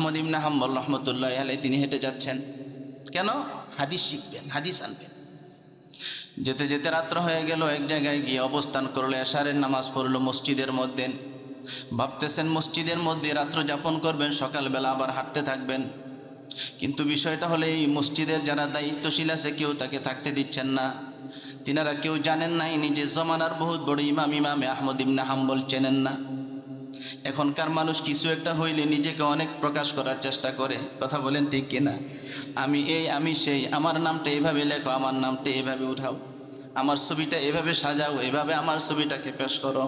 আহমদ ইবনে হাম্বল রহমতুল্লাহ আলাইহি তিনি হেঁটে যাচ্ছেন। কেন? হাদিস শিখবেন, হাদিস আনবেন। যেতে যেতে রাত্র হয়ে গেল, এক জায়গায় গিয়ে অবস্থান করলো, এশারের নামাজ পড়লো মসজিদের মধ্যে। ভাবতেছেন মসজিদের মধ্যে রাত্র যাপন করবেন, সকালবেলা আবার হাঁটতে থাকবেন। কিন্তু বিষয়টা হলো এই মসজিদের যারা দায়িত্বশীল আছে কেউ তাকে থাকতে দিচ্ছেন না। তিনারা কেউ জানেন না ইনি যে জমানার বহুত বড় ইমাম, ইমামে আহমদ ইবনে হাম্বল চেনেন না। এখনকার মানুষ কিছু একটা হইলে নিজেকে অনেক প্রকাশ করার চেষ্টা করে, কথা বলেন ঠিক কিনা? আমি এই, আমি সেই, আমার নামটা এভাবে লেখো, আমার নামটা এভাবে উঠাও, আমার ছবিটা এভাবে সাজাও, এভাবে আমার ছবিটাকে পেশ করো।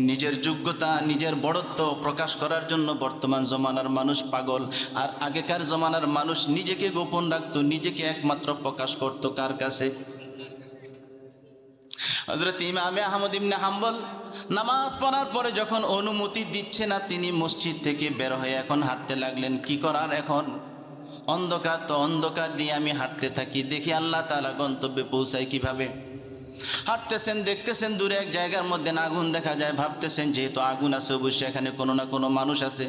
নিজের যোগ্যতা, নিজের বড়ত্ব প্রকাশ করার জন্য বর্তমান জমানার মানুষ পাগল। আর আগেকার জমানার মানুষ নিজেকে গোপন রাখতো, নিজেকে একমাত্র প্রকাশ করত কার কাছে? হযরত ইমামে আহমদ ইবনে হাম্বল নামাজ পড়ার পরে যখন অনুমতি দিচ্ছে না, তিনি মসজিদ থেকে বের হয়ে এখন হাঁটতে লাগলেন। কি করার এখন? অন্ধকার তো, অন্ধকার দিয়ে আমি হাঁটতে থাকি, দেখি আল্লাহ তাআলা গন্তব্যে পৌঁছায় কিভাবে। হাঁটতেছেন, দেখতেছেন দূরে এক জায়গার মধ্যে আগুন দেখা যায়। ভাবতেছেন যেহেতু আগুন আছে অবশ্যই এখানে কোনো না কোনো মানুষ আছে।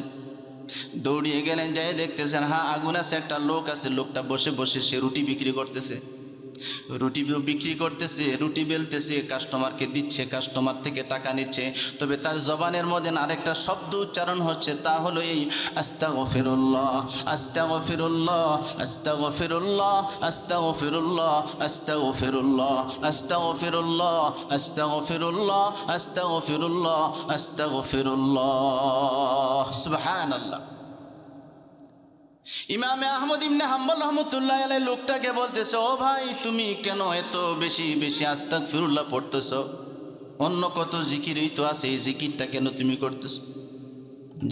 দৌড়িয়ে গেলেন, যাই দেখতেছেন হ্যাঁ আগুন আছে, একটা লোক আছে, লোকটা বসে বসে সে রুটি বিক্রি করতেছে। রুটি বিক্রি করতেছে, রুটি বেলতেছে, কাস্টমারকে দিচ্ছে, কাস্টমার থেকে টাকা নিচ্ছে। তবে তার জবানের মধ্যে আরেকটা শব্দ উচ্চারণ হচ্ছে, তা হলো এই আস্তাগফিরুল্লাহ, আস্তাগফিরুল্লাহ, আস্তাগফিরুল্লাহ, আস্তাগফিরুল্লাহ, আস্তাগফিরুল্লাহ, আস্তাগফিরুল্লাহ, আস্তাগফিরুল্লাহ, আস্তাগফিরুল্লাহ, আস্তাগফিরুল্লাহ। সুবহানাল্লাহ। ইমামে আহমদ ইবনে হাম্বল রহমতুল্লাহ আলাইহি লোকটাকে বলতেছে, ও ভাই তুমি কেন এত বেশি বেশি আস্তাগফিরুল্লাহ পড়তেছ? অন্য কত জিকিরই তো আছে, এই জিকিরটা কেন তুমি করতেছো?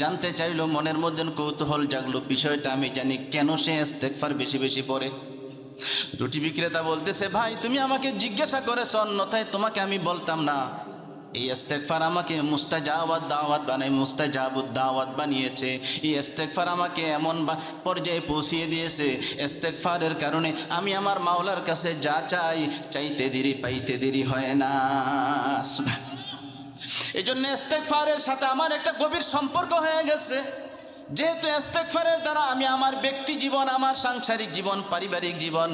জানতে চাইলো, মনের মধ্যে কৌতূহল জাগলো, বিষয়টা আমি জানি কেন সে ইস্তেগফার বেশি বেশি পড়ে। রুটি বিক্রেতা বলতেছে, ভাই তুমি আমাকে জিজ্ঞাসা করেছ, অন্যথায় তোমাকে আমি বলতাম না। এই ইস্তেগফার আমাকে মুস্তাজাবাদ দাওয়াত বানাই, মুস্তাজাবুদ দাওয়াত বানিয়েছে। এই ইস্তেগফার আমাকে এমন পর্যায়ে পৌঁছিয়ে দিয়েছে, ইস্তেগফারের কারণে আমি আমার মাওলার কাছে যা চাই, চাইতে দেরি পাইতে দেরি হয় না। এই জন্য ইস্তেগফারের সাথে আমার একটা গভীর সম্পর্ক হয়ে গেছে। যেহেতু ইস্তেগফারের দ্বারা আমি আমার ব্যক্তি জীবন, আমার সাংসারিক জীবন, পারিবারিক জীবন,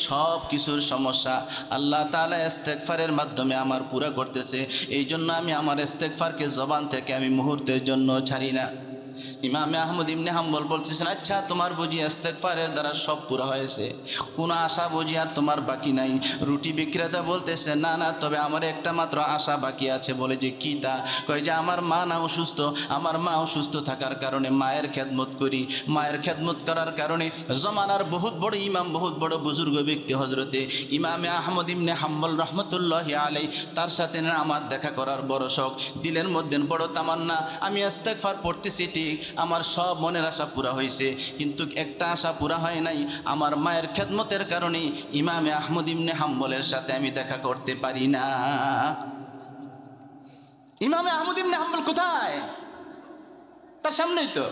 সব কিছুর সমস্যা আল্লাহ তাআলা ইস্তেগফারের মাধ্যমে আমার পুরা করতেছে। এই জন্য আমি আমার ইস্তেগফারকে জবান থেকে আমি মুহূর্তের জন্য ছাড়ি না। ইমামে আহমদ ইবনে হাম্বল বলতেছেন, আচ্ছা তোমার বুঝি ইস্তেগফারের দ্বারা সব পুরা হয়েছে, কোনো আশা বুঝি আর তোমার বাকি নাই? রুটি বিক্রেতা বলতেছে, না না, তবে আমার একটা মাত্র আশা বাকি আছে। বলে যে কি তা? কয় যে আমার মা না অসুস্থ, আমার মা অসুস্থ থাকার কারণে মায়ের খেদমত করি, মায়ের খেদমত করার কারণে জমানার বহুত বড় ইমাম, বহুত বড় বুজুর্গ ব্যক্তি হজরতে ইমামে আহমদ ইবনে হাম্বল রহমতুল্লাহি আলাইহি, তার সাথে না আমার দেখা করার বড় শখ, দিলের মধ্যে বড় তামান্না। আমি ইস্তেগফার পড়তেছি ঠিক, আমার সব মনের আশা পুরা হয়েছে, কিন্তু একটা আশা পুরা হয় নাই, আমার মায়ের খেদমতের কারণে ইমামে আহমদ ইবনে হাম্বলের সাথে আমি দেখা করতে পারি না। ইমামে আহমদ ইবনে হাম্বল কোথায়? তার সামনেই তো।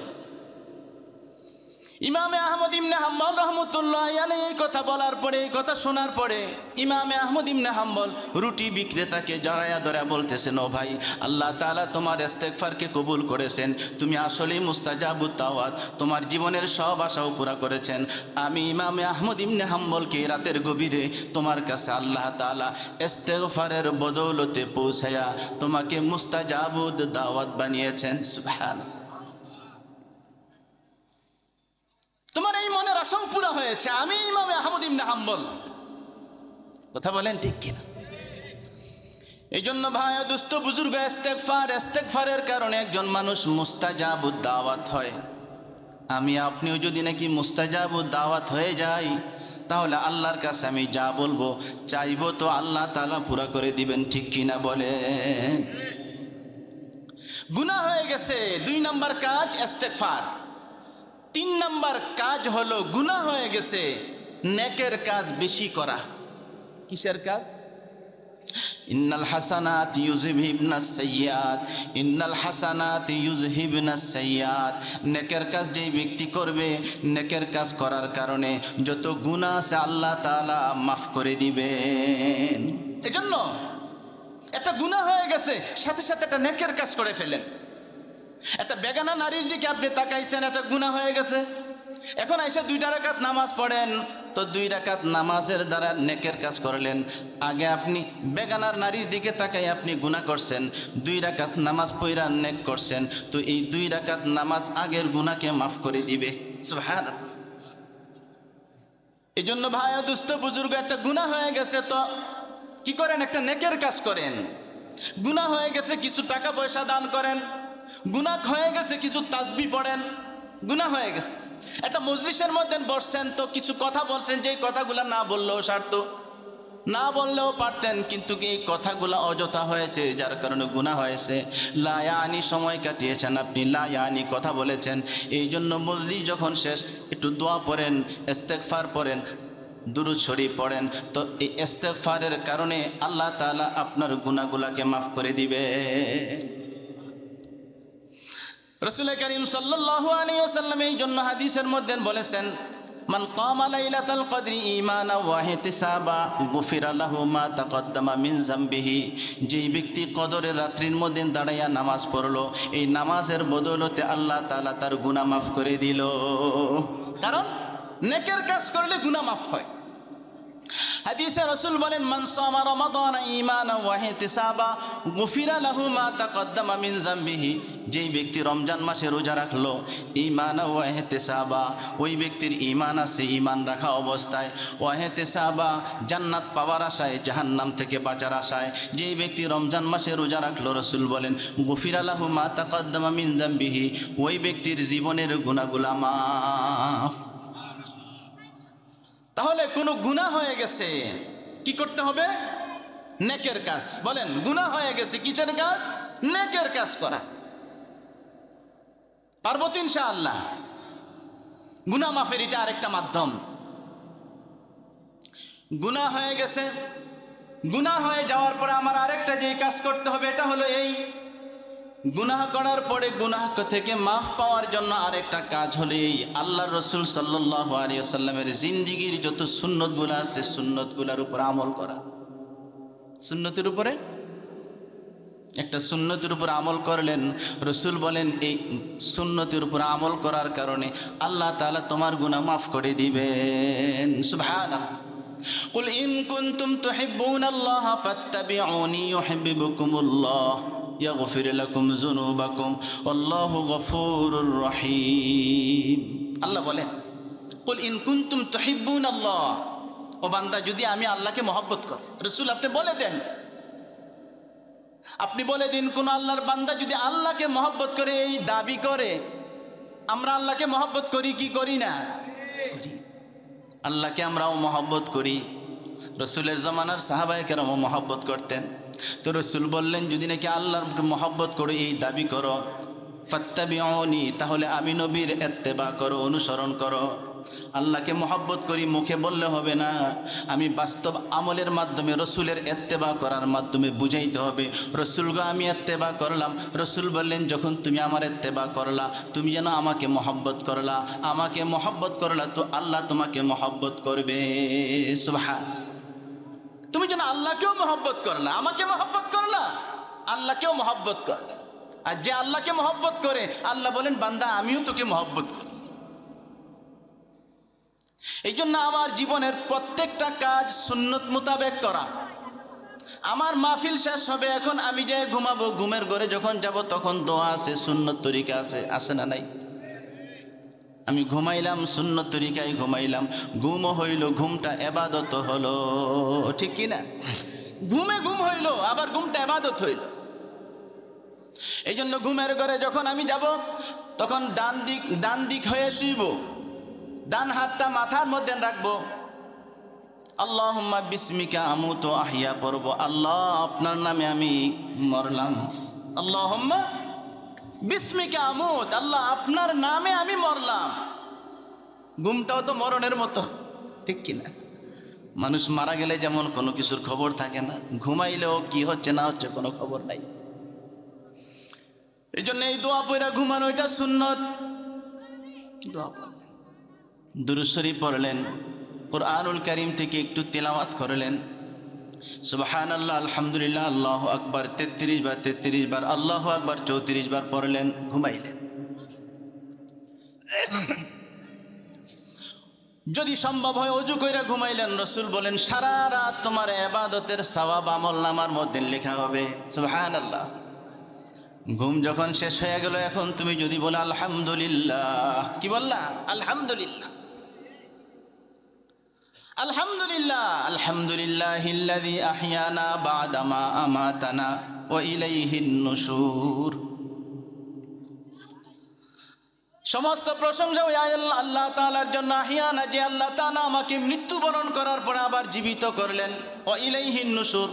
ইমামে আহমদ ইবনে হাম্বল রহমতুল্লাহি আলাইহি এই কথা বলার পরে, এই কথা শোনার পরে ইমামে আহমদ ইবনে হাম্বল রুটি বিক্রেতাকে জড়ায়া ধরে বলতেছেন, ও ভাই আল্লাহ তাআলা তোমার ইস্তেগফারকে কবুল করেছেন, তুমি আসলেই মুস্তাজাবুদ দাওয়াত, তোমার জীবনের সব আশাও পুরা করেছেন। আমি ইমামে আহমদ ইবনে হাম্বলকে রাতের গভীরে তোমার কাছে আল্লাহ তাআলা ইস্তেগফারের বদৌলতে পৌঁছায়া তোমাকে মুস্তাজাবুদ দাওয়াত বানিয়েছেন। সুবহানাল্লাহ। তোমার এই মনের আশাও পুরা হয়েছে, আমি ইমামে আহমদ ইবনে হাম্বল। কথা বলেন ঠিক কিনা? এই জন্য ভাই দোস্ত বুজুর্গ, ইস্তেগফারের কারণে একজন মানুষ মুস্তাজাবুদ দাওয়াত হয়। আমি আপনিও যদি নাকি মুস্তাজাবুদ দাওয়াত হয়ে যাই, তাহলে আল্লাহর কাছে আমি যা বলবো চাইবো তো আল্লাহ তাআলা পুরা করে দিবেন, ঠিক কিনা বলেন? গুনাহ হয়ে গেছে, 2 নম্বর কাজ ইস্তেগফার। 3 নম্বর কাজ হলো গুনাহ হয়ে গেছে, নেকের কাজ বেশি করা। কিসের কাজ? ইন্নাল হাসানাত ইউযহিবনাস সাইয়্যাত, ইন্নাল হাসানাত ইউযহিবনাস সাইয়্যাত। নেকের কাজ যেই ব্যক্তি করবে, নেকের কাজ করার কারণে যত গুনাহ আছে আল্লাহ তাআলা মাফ করে দিবেন। এজন্য একটা গুনাহ হয়ে গেছে, সাথে সাথে একটা নেকের কাজ করে ফেলেন। একটা বেগানা নারীর দিকে আপনি তাকাইছেন, একটা গুনাহ হয়ে গেছে। এখন এসে 2 রাকাত নামাজ পড়েন, তো 2 রাকাত নামাজের দ্বারা নেকের কাজ করলেন। আগে আপনি বেগানার নারীর দিকে তাকাই আপনি গুনাহ করছেন, 2 রাকাত নামাজ পড়া নেক করছেন, তো এই 2 রাকাত নামাজ আগের গুনাহকে মাফ করে দিবে। সুবহানাল্লাহ। এই জন্য ভাই ও দুস্থ বুজুর্গ, একটা গুনাহ হয়ে গেছে তো কি করেন? একটা নেকের কাজ করেন। গুনাহ হয়ে গেছে কিছু টাকা পয়সা দান করেন, গুনাহ হয়ে গেছে কিছু তাসবিহ পড়েন। গুনাহ হয়ে গেছে, একটা মজলিসের মধ্যে বসছেন তো কিছু কথা বলছেন, যে কথাগুলো না বললেও সারতো, না বললেও পারতেন, কিন্তু এই কথাগুলো অযথা হয়েছে, যার কারণে গুনাহ হয়েছে। লা ইয়ানি সময় কাটিয়েছেন আপনি, লা ইয়ানি কথা বলেছেন। এই জন্য মজলিস যখন শেষ একটু দোয়া পড়েন, ইস্তেগফার পড়েন, দুরূদ শরীফ পড়েন, তো এই ইস্তেগফারের কারণে আল্লাহ তাআলা আপনার গুনাহগুলোকে মাফ করে দিবে। রাসূল করিম সাল্লাল্লাহু আলাইহি ওয়াসাল্লাম এই জন্য হাদিসের মধ্যে বলেছেন, মান কামা লাইলাতাল কদরি ঈমানাও ওয়া ইহতিসাবা গুফিরা লাহু মা তাকদ্দামা মিন যামবিহি। যেই ব্যক্তি কদরের রাত্রির মধ্যে দাঁড়াইয়া নামাজ পড়লো, এই নামাজের বদৌলতে আল্লাহ তাআলা তার গুনাহ মাফ করে দিল। কারণ নেকের কাজ করলে গুনাহ মাফ হয়। হাদিসে রাসূল বলেন, মান সামা রমাদান ঈমানাও ওয়া ইহতিসাবা গুফিরা লাহু মা তাকদ্দামা মিন যামবিহি। যেই ব্যক্তি রমজান মাসে রোজা রাখলো ঈমানাও ওয়া ইহতিসাবা, ওই ব্যক্তির ঈমান আছে, ঈমান রাখা অবস্থায়, ওয়া ইহতিসাবা জান্নাত পাওয়ার আশায়, জাহান্নাম থেকে বাঁচার আশায় যেই ব্যক্তি রমজান মাসে রোজা রাখলো, রাসূল বলেন গুফিরা লাহু মা তাকদ্দামা মিন যামবিহি, ওই ব্যক্তির জীবনের গুনাহগুলো মাফ। তাহলে কোনো গুনাহ হয়ে গেছে, কি করতে হবে? নেকের কাজ। বলেন, গুনাহ হয়ে গেছে, কিসের কাজ? নেকের কাজ করা। পারবো তো ইনশাআল্লাহ। গুনাহ মাফের এটা আরেকটা মাধ্যম। গুনাহ হয়ে গেছে, গুনাহ হয়ে যাওয়ার পরে আমার আরেকটা যে কাজ করতে হবে, এটা হলো এই গুনাহ করার পরে গুনাহ থেকে মাফ পাওয়ার জন্য আরেকটা কাজ হলো এই আল্লাহর রাসূল সাল্লাল্লাহু আলাইহি ওয়াসাল্লামের জিন্দেগীর যত সুন্নতগুলো আছে, সুন্নতগুলোর উপর আমল করা। সুন্নতের উপরে একটা সুন্নতের উপর আমল করলেন, রাসূল বলেন এই সুন্নতের উপর আমল করার কারণে আল্লাহ তাআলা তোমার গুনাহ মাফ করে দিবেন। সুবহানাল্লাহ। কুল ইন কুনতুম তুহিব্বুনাল্লাহ ফাত্তাবিউনি ইউহিব্বুকুমুল্লাহ ইয়াগফির লাকুম যুনুবাকুম আল্লাহু গফুরুর রহিম। আল্লাহ বলেন, কুল ইন কুনতুম তুহিব্বুনাল্লাহ, ও বান্দা যদি আমি আল্লাহকে মহব্বত করি। রাসূল আপনি বলে দেন, আপনি বলে দিন, কোন আল্লাহর বান্দা যদি আল্লাহকে মহব্বত করে, এই দাবি করে আমরা আল্লাহকে মহব্বত করি কি করি না? করি। আল্লাহকে আমরাও মহব্বত করি। রসুলের জমানার সাহাবায়ে কেরামও মহব্বত করতেন। তো রসুল বললেন, যদি নাকি আল্লাহর মহব্বত করো, এই দাবি করো, ফাত্তাবিউনি, তাহলে আমি নবীর ইত্তেবা করো, অনুসরণ করো। আল্লাহকে মহব্বত করি মুখে বললে হবে না, আমি বাস্তব আমলের মাধ্যমে রসুলের ইত্তেবা করার মাধ্যমে বুঝাইতে হবে। রসুলকে আমি ইত্তেবা করলাম, রসুল বললেন যখন তুমি আমার ইত্তেবা করলা, তুমি যেন আমাকে মহব্বত করলা, আমাকে মহব্বত করলা, তো আল্লাহ তোমাকে মহব্বত করবে। সুবহান। তুমি যেন আল্লাহকেও মহব্বত করলা, আমাকে মহব্বত করলা, আল্লাহকেও মহব্বত করলা। আর যে আল্লাহকে মহব্বত করে, আল্লাহ বলেন বান্দা আমিও তোকে মহব্বত করি। এই জন্য আমার জীবনের প্রত্যেকটা কাজ সুন্নত মোতাবেক করা। আমার মাহফিল শেষ হবে, এখন আমি যে ঘুমাবো, ঘুমের ঘরে যখন যাব তখন দোয়া আছে, সুন্নত তরিকা আছে, আছে না নাই? আমি ঘুমাইলাম সুন্নত তরিকায় ঘুমাইলাম, ঘুমও হইল, ঘুমটা ইবাদত হলো, ঠিক কি না? ঘুমে ঘুম হইল, আবার ঘুমটা ইবাদত হইল। এই জন্য ঘুমের ঘরে যখন আমি যাব, তখন ডান দিক হয়ে শুইব, ডান হাতটা মাথার মধ্যে রাখবো, আল্লাহুম্মা বিসমিকা আমুতু আহইয়া পড়ব, আল্লাহ আপনার নামে আমি মরলাম, আল্লাহুম্মা বিসমিকা আমুত, আল্লাহ আপনার নামে আমি মরলাম। ঘুমটাও তো মরণের মতো, ঠিক কিনা? মানুষ মারা গেলে যেমন কোনো কিছুর খবর থাকে না, ঘুমাইলেও কি হচ্ছে না হচ্ছে কোনো খবর নাই। এই জন্য এই দোয়া পড়া ঘুমানো, এটা সুন্নত। দোয়া পড়লেন, দুরূদ শরীফ পড়লেন, কুরআনুল কারীম থেকে একটু তেলাওয়াত করলেন, সুবহানাল্লাহ, আলহামদুলিল্লাহ, আল্লাহু আকবার 33 বার, 33 বার আল্লাহু আকবার 34 বার পড়লেন, ঘুমাইলেন। যদি সম্ভব হয় অজু কইরা ঘুমাইলেন। রসুল বলেন সারা রাত তোমার ইবাদতের সওয়াব আমলনামার মধ্যে লেখা হবে। সুবহানাল্লাহ। ঘুম যখন শেষ হয়ে গেল, এখন তুমি যদি বলো আলহামদুলিল্লাহ, কি বললা? আলহামদুলিল্লাহ, আলহামদুলিল্লাহ, আলহামদুলিল্লাহিল্লাযী আহইয়ানা বা'দা মা আমাতানা ওয়া ইলাইহিন নুশুর। সমস্ত প্রশংসা ওই আল্লাহ তাআলার জন্য। আহিয়ানা, যে আল্লাহ তাআলা আমাকে মৃত্যুবরণ করার পরে আবার জীবিত করলেন। ওয়া ইলাইহিন নুশুর,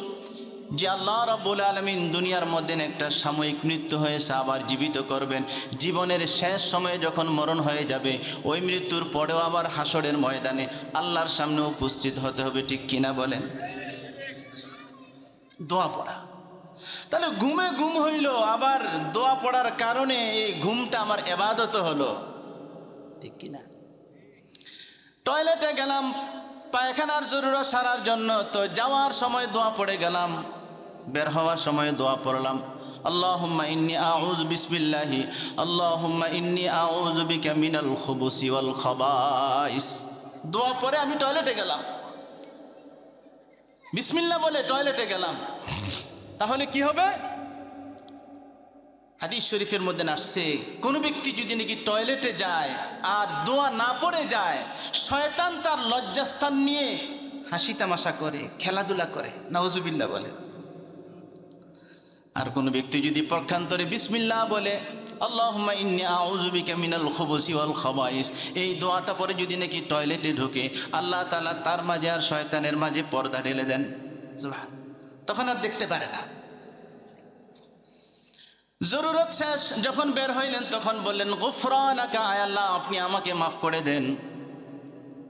যে আল্লাহ রাব্বুল আলামিন দুনিয়ার মধ্যে একটা সাময়িক মৃত্যু হয়েছে, আবার জীবিত করবেন। জীবনের শেষ সময়ে যখন মরণ হয়ে যাবে, ওই মৃত্যুর পরেও আবার হাসরের ময়দানে আল্লাহর সামনে উপস্থিত হতে হবে। ঠিক কিনা বলেন? দোয়া পড়া, তাহলে ঘুমে ঘুম হইল, আবার দোয়া পড়ার কারণে এই ঘুমটা আমার ইবাদত হলো। ঠিক কিনা? টয়লেটে গেলাম পায়খানার জরুরত সারার জন্য, তো যাওয়ার সময় দোয়া পড়ে গেলাম, বের হওয়ার সময় দোয়া পড়লাম, আল্লাহুম্মা ইন্নী আউযু বিসমিল্লাহি আল্লাহুম্মা ইন্নী আউযু বিকা মিনাল খুবুসি ওয়াল খাবাইস। দোয়া পড়ে আমি টয়লেটে গেলাম, বিসমিল্লাহ বলে টয়লেটে গেলাম, তাহলে কি হবে? হাদিস শরীফের মধ্যে আসছে, কোন ব্যক্তি যদি নাকি টয়লেটে যায় আর দোয়া না পড়ে যায়, শয়তান তার লজ্জাস্থান নিয়ে হাসি তামাশা করে, খেলাধুলা করে। নাউজুবিল্লাহ বলে। আর কোন ব্যক্তি যদি পক্ষান্তরে বিসমিল্লাহ বলে, আল্লাহুম্মা ইন্নী আউযু বিকা মিনাল খুবুসি ওয়াল খাবাইস, এই দোয়াটা পরে যদি নাকি টয়লেটে ঢোকে, আল্লাহ তাআলা তার মাঝে আর শয়তানের মাঝে পর্দা ঢেলে দেন। সুবহান। তখন আর দেখতে পারে না। জরুরত শেষ যখন বের হইলেন, তখন বললেন গুফরানাকা, আয় আল্লাহ আপনি আমাকে মাফ করে দেন।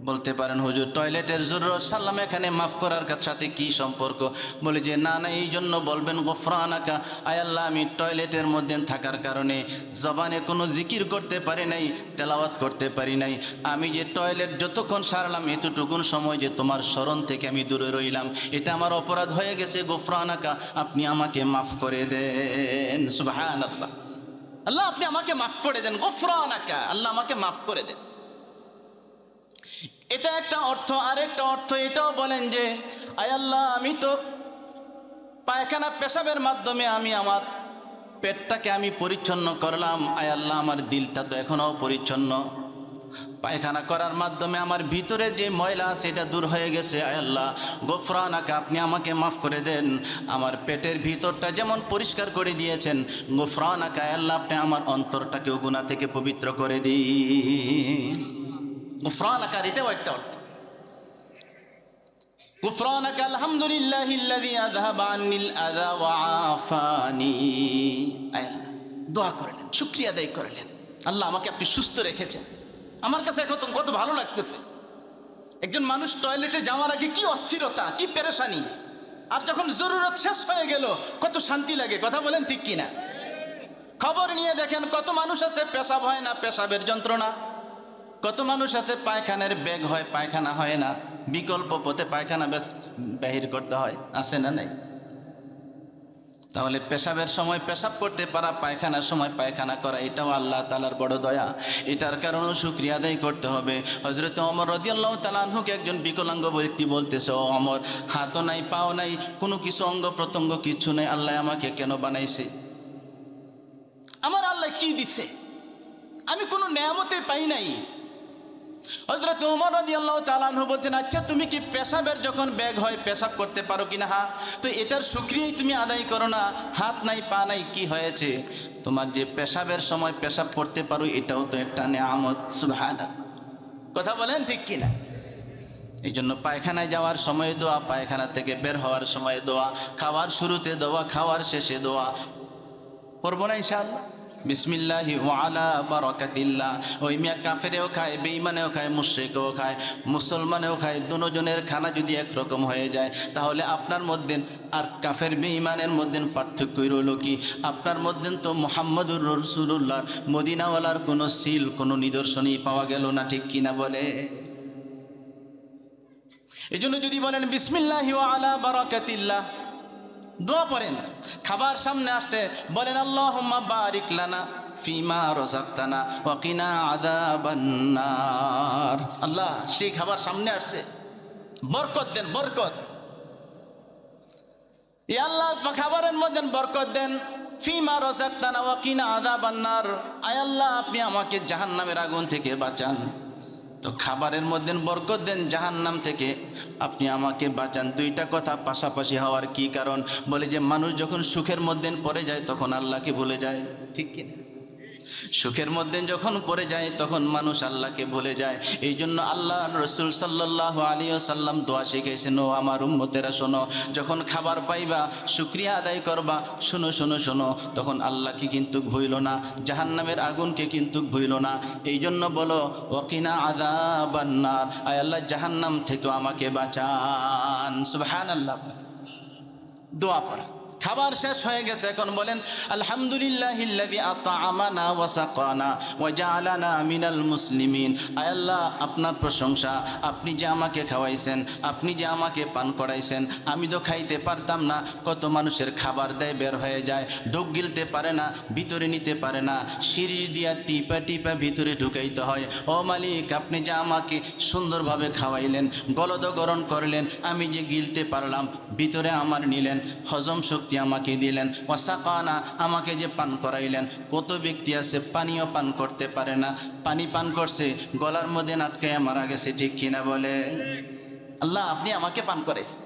বলতে পারেন হুজুর টয়লেটের জরুরত সালাম এখানে মাফ করার সাথে কি সম্পর্ক? বলে যে না না, এই জন্য বলবেন গুফরানাকা, আয় আল্লাহ আমি টয়লেটের মধ্যে থাকার কারণে জবানে কোনো জিকির করতে পারি নাই, তেলাওয়াত করতে পারি নাই। আমি যে টয়লেট যতক্ষণ সারলাম, এতটুকুন সময় যে তোমার স্মরণ থেকে আমি দূরে রইলাম, এটা আমার অপরাধ হয়ে গেছে। গুফরানাকা, আপনি আমাকে মাফ করে দেন। সুবহানাল্লাহ। আল্লাহ আপনি আমাকে মাফ করে দেন। গুফরানাকা, আল্লাহ আমাকে মাফ করে দেন। এটা একটা অর্থ। আরেকটা অর্থ এটাও বলেন যে আয় আল্লাহ আমি তো পায়খানা পেশাবের মাধ্যমে আমি আমার পেটটাকে আমি পরিচ্ছন্ন করলাম, আয় আল্লাহ আমার দিলটা তো এখনও পরিচ্ছন্ন। পায়খানা করার মাধ্যমে আমার ভিতরে যে ময়লা আছে এটা দূর হয়ে গেছে। আয় আল্লাহ গুফরানাকা, আপনি আমাকে মাফ করে দেন। আমার পেটের ভিতরটা যেমন পরিষ্কার করে দিয়েছেন, গুফরানাকা, আয় আল্লাহ আপনি আমার অন্তরটাকেও গুনাহ থেকে পবিত্র করে দিন। গুফরানাকা এটাও একটা অর্থ। গুফরানাকা আলহামদুলিল্লাহিল্লাযী আযহাবা আন্নিল আযা ওয়া আফানি। আল্লাহ দোয়া করলেন, শুকরিয়া আদায় করলেন, আল্লাহ আমাকে আপনি সুস্থ রেখেছেন। আমার কাছে এখন কত ভালো লাগতেছে। একজন মানুষ টয়লেটে যাওয়ার আগে কি অস্থিরতা, কি পেরেশানি, আর যখন জরুরত শেষ হয়ে গেল কত শান্তি লাগে। কথা বলেন ঠিক কিনা? খবর নিয়ে দেখেন কত মানুষ আছে পেশাব হয় না, পেশাবের যন্ত্রণা। কত মানুষ আছে পায়খানার বেগ হয়, পায়খানা হয় না, বিকল্প পথে পায়খানা বাহির করতে হয়। আছে না নাই? তাহলে পেশাবের সময় পেশাব করতে পারা, পায়খানার সময় পায়খানা করা, এটাও আল্লাহ তাআলার বড় দয়া। এটার কারণেও শুকরিয়া আদায় করতে হবে। হযরত ওমর রাদিয়াল্লাহু তাআলা আনহুকে একজন বিকলাঙ্গ ব্যক্তি বলতেছে, ও ওমর, হাতও নাই, পাও নাই, কোনো কিছু অঙ্গ প্রত্যঙ্গ কিছু নেই, আল্লাহ আমাকে কেন বানাইছে? আমার আল্লাহ কি দিছে? আমি কোনো নেয়ামতে পাই নাই। হযরত ওমর রাদিয়াল্লাহু তাআলা আনহু বলতেন, আচ্ছা তুমি কি পেশাবের যখন ব্যাগ হয় পেশাব করতে পারো কিনা? হ্যাঁ। তো এটার শুকরিয়াই তুমি আদায় করো না। হাত নাই, পা নাই, কি হয়েছে? তোমার যে পেশাবের সময় পেশাব করতে পারো, এটাও তো একটা নেয়ামত। সুবহানাল্লাহ। কথা বলেন ঠিক কিনা? এই জন্য পায়খানায় যাওয়ার সময় দোয়া, পায়খানা থেকে বের হওয়ার সময় দোয়া, খাওয়ার শুরুতে দোয়া, খাওয়ার শেষে দোয়া। পড়বো না ইনশাআল্লাহ? বিসমিল্লাহি ওয়া আলা বারাকাতিল্লাহ। ওই মিয়া কাফেরেও খায়, বেঈমানেও খায়, মুশরিকও খায়, মুসলমানেও খায়। দুজনের খানা যদি একরকম হয়ে যায়, তাহলে আপনার মধ্যে আর কাফের বেঈমানের মধ্যে পার্থক্য রইল কি? আপনার মধ্যে তো মুহাম্মদুর রাসূলুল্লাহ মদিনাওয়ালার কোনো সিল, কোনো নিদর্শনই পাওয়া গেল না। ঠিক কিনা বলে? এই জন্য যদি বলেন বিসমিল্লাহি ওয়া আলা বারাকাতিল্লাহ, দোয়া পড়েন, খাবার সামনে আসছে বলেন আল্লাহুম্মা বারিক লানা ফিমা রাযাকতানা ওয়া কিনা আযাবান নার। আল্লাহ, সেই খাবার সামনে আসছে, বরকত দেন, বরকত। ইয়া আল্লাহ, খাবারের মধ্যে বরকত দেন। ফিমা রাযাকতানা ওয়া কিনা আযাবান নার, আয় আল্লাহ আপনি আমাকে জাহান্নামের আগুন থেকে বাঁচান। তো খাবারের মধ্যে বরকত দেন, জাহান্নাম থেকে আপনি আমাকে বাঁচান, দুইটা কথা পাশাপাশি হওয়ার কি কারণ? বলে যে মানুষ যখন সুখের মধ্যে পড়ে যায় তখন আল্লাহকে ভুলে যায়, ঠিক কিনা? সুখের মধ্যে যখন পড়ে যায় তখন মানুষ আল্লাহকে ভুলে যায়। এই জন্য আল্লাহ রসুল সাল্লাল্লাহু আলাইহি ওয়াসাল্লাম দোয়া শিখাইছেন, ও আমার উম্মতেরা শোনো, যখন খাবার পাইবা শুকরিয়া আদায় করবা, শোনো শোনো শোনো, তখন আল্লাহকে কিন্তু ভুইল না, জাহান্নামের আগুনকে কিন্তু ভুইল না। এই জন্য বলো ওয়াকিনা আযাবান নার, আয় আল্লাহ জাহান্নাম থেকেও আমাকে বাঁচান। সুবহানাল্লাহ। দোয়া পড়া, খাবার শেষ হয়ে গেছে, এখন বলেন আলহামদুলিল্লাহিল্লাযী আত'আমানা ওয়া সাকানা ওয়া জাআলানা মিনাল মুসলিমিন। আয় আল্লাহ আপনার প্রশংসা, আপনি যে আমাকে খাওয়াইছেন, আপনি যে আমাকে পান করাইছেন, আমি তো খাইতে পারতাম না। কত মানুষের খাবার দেয় বের হয়ে যায়, ঢোক গিলতে পারে না, ভিতরে নিতে পারে না, সিরিজ দিয়া টিপা টিপা ভিতরে ঢুকাইতে হয়। ও মালিক, আপনি যে আমাকে সুন্দরভাবে খাওয়াইলেন, গলদগরণ করলেন, আমি যে গিলতে পারলাম, ভিতরে আমার নিলেন, হজম শক্তি আমাকে দিলেন, ওয়াসাকানা আমাকে যে পান করাইলেন। কত ব্যক্তি আছে পানিও পান করতে পারে না, পানি পান করছে গলার মধ্যে আটকায় মারা গেছে, ঠিক কিনা বলে? আল্লাহ আপনি আমাকে পান করাইছেন।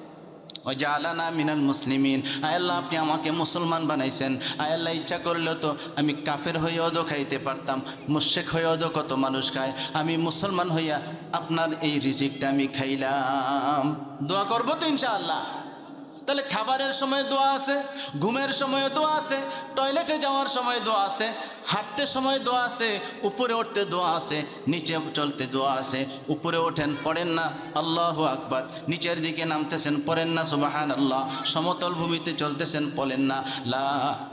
ওয়া জাআলানা মিনাল মুসলিমিন, আয় আল্লাহ আপনি আমাকে মুসলমান বানাইছেন। আয় আল্লাহ ইচ্ছা করলেও তো আমি কাফের হইয়াও তো খাইতে পারতাম, মুশরিক হইয়াও তো কত মানুষ খায়, আমি মুসলমান হইয়া আপনার এই রিজিকটা আমি খাইলাম। দোয়া করবো তো ইনশাআল্লাহ। তাহলে খাবারের সময় দোয়া আছে, ঘুমের সময় দোয়া আছে, টয়লেটে যাওয়ার সময় দোয়া আছে, হাঁটতে সময় দোয়া আছে, উপরে উঠতে দোয়া আছে, নিচে চলতে দোয়া আছে। উপরে ওঠেন পড়েন না আল্লাহু আকবার, নিচের দিকে নামতেছেন পড়েন না সুবহানাল্লাহ, সমতল ভূমিতে চলতেছেন পড়েন না লা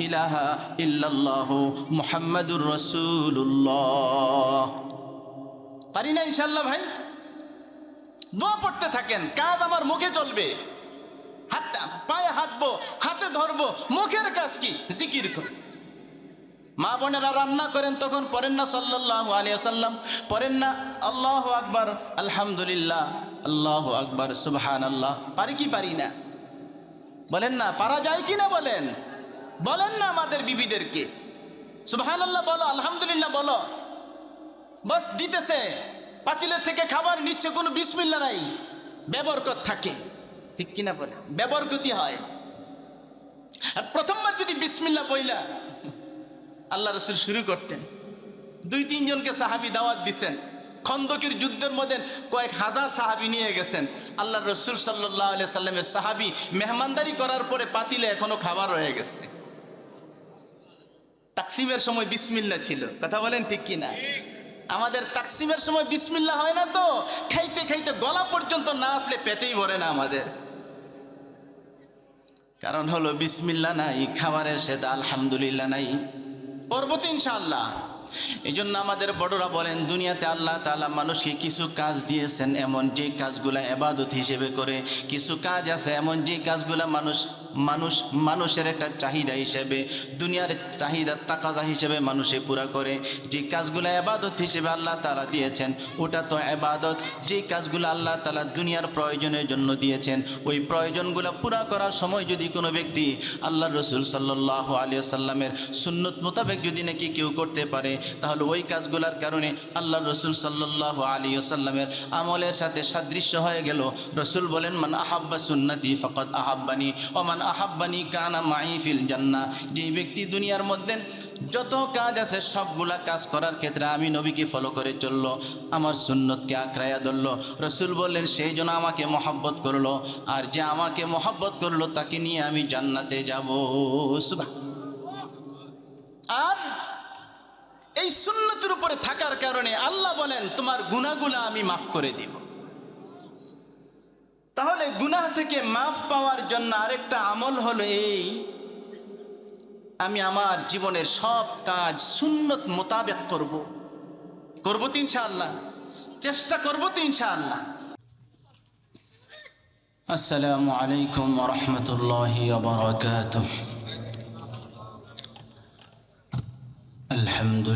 ইলাহা ইল্লাল্লাহু মুহাম্মাদুর রাসূলুল্লাহ। পারি না ইনশাআল্লাহ ভাই? দোয়া পড়তে থাকেন, কাজ আমার মুখে চলবে, হাতটা পায়ে হাঁটবো, হাতে ধরবো, মুখের কাজ কি? জিকির কর। মা বোনেরা রান্না করেন তখন পড়েন না সাল্লাল্লাহু আলাইহি ওয়াসাল্লাম, পড়েন না আল্লাহু আকবার, আলহামদুলিল্লাহ, আল্লাহু আকবার, সুবহানাল্লাহ। পারি কি পারি না? বলেন না, পারা যায় কি না? বলেন, বলেন না আমাদের বিবিদেরকে সুবহানাল্লাহ বলো, আলহামদুলিল্লাহ বলো। বাস দিতেছে, পাতিলের থেকে খাবার নিচ্ছে, কোনো বিসমিল্লাহ নাই, বেবরকত থাকে, ঠিক কিনা বলে? বেবরকতি হয়। আর প্রথমবার যদি বিসমিল্লাহ বইলা আল্লাহ রসুল শুরু করতেন, 2-3 জনকে সাহাবী দাওয়াত দিছেন, খন্দকের যুদ্ধের মধ্যে কয়েক হাজার সাহাবী নিয়ে গেছেন। আল্লাহ রসুল সাল্লাল্লাহু আলাইহি সাল্লামের সাহাবী মেহমানদারি করার পরে পাতিলে এখনো খাবার রয়ে গেছে। তাকসিমের সময় বিসমিল্লাহ ছিল, কথা বলেন ঠিক কিনা? আমাদের তাকসিমের সময় বিসমিল্লাহ হয় না, তো খাইতে খাইতে গলা পর্যন্ত না আসলে পেটেই ভরে না আমাদের। কারণ হলো বিসমিল্লাহ নাই, খাবারের সাথে আলহামদুলিল্লাহ নাই। পরবর্তী ইনশাআল্লাহ। এই জন্য আমাদের বড়রা বলেন, দুনিয়াতে আল্লাহ তাআলা মানুষকে কিছু কাজ দিয়েছেন এমন, যে কাজগুলা ইবাদত হিসেবে করে, কিছু কাজ আছে এমন যে কাজগুলা মানুষের একটা চাহিদা হিসেবে, দুনিয়ার চাহিদা তাকাজা হিসেবে মানুষে পুরা করে। যে কাজগুলা ইবাদত হিসেবে আল্লাহ তাআলা দিয়েছেন ওটা তো ইবাদত। যে কাজগুলো আল্লাহ তাআলা দুনিয়ার প্রয়োজনের জন্য দিয়েছেন, ওই প্রয়োজনগুলো পুরা করার সময় যদি কোনো ব্যক্তি আল্লাহ রসুল সাল্লাল্লাহু আলাইহি ওয়াসাল্লামের সুন্নত মোতাবেক যদি নাকি কেউ করতে পারে, তাহলে ওই কাজগুলোর কারণে আল্লাহ রসুল সাল্লাল্লাহু আলাইহি ওয়াসাল্লামের আমলের সাথে সাদৃশ্য হয়ে গেল। রসুল বলেন, মান আহাব্বা সুন্নতি ফাকাদ আহাব্বানি ওয়া মান আহাব্বানি কানা মাই ফিল জান্নাহ। যে ব্যক্তি দুনিয়ার মধ্যে যত কাজ আছে সবগুলা কাজ করার ক্ষেত্রে আমি নবীকে ফলো করে চললো, আমার সুন্নতকে আঁকড়াইয়া ধরলো, রসুল বললেন সেই জন্য আমাকে মহব্বত করলো, আর যে আমাকে মহব্বত করলো তাকে নিয়ে আমি জান্নাতে যাব। আর এই সুন্নতের উপরে থাকার কারণে আল্লাহ বলেন তোমার গুনাহগুলো আমি মাফ করে দিব। তাহলে গুনাহ থেকে মাফ পাওয়ার জন্য আরেকটা আমল হলো এই, আমি আমার জীবনের সব কাজ সুন্নত মোতাবেক করব তো ইনশাআল্লাহ, চেষ্টা করব তো ইনশাআল্লাহ। السلام عليكم ورحمة الله وبركاته. الحمد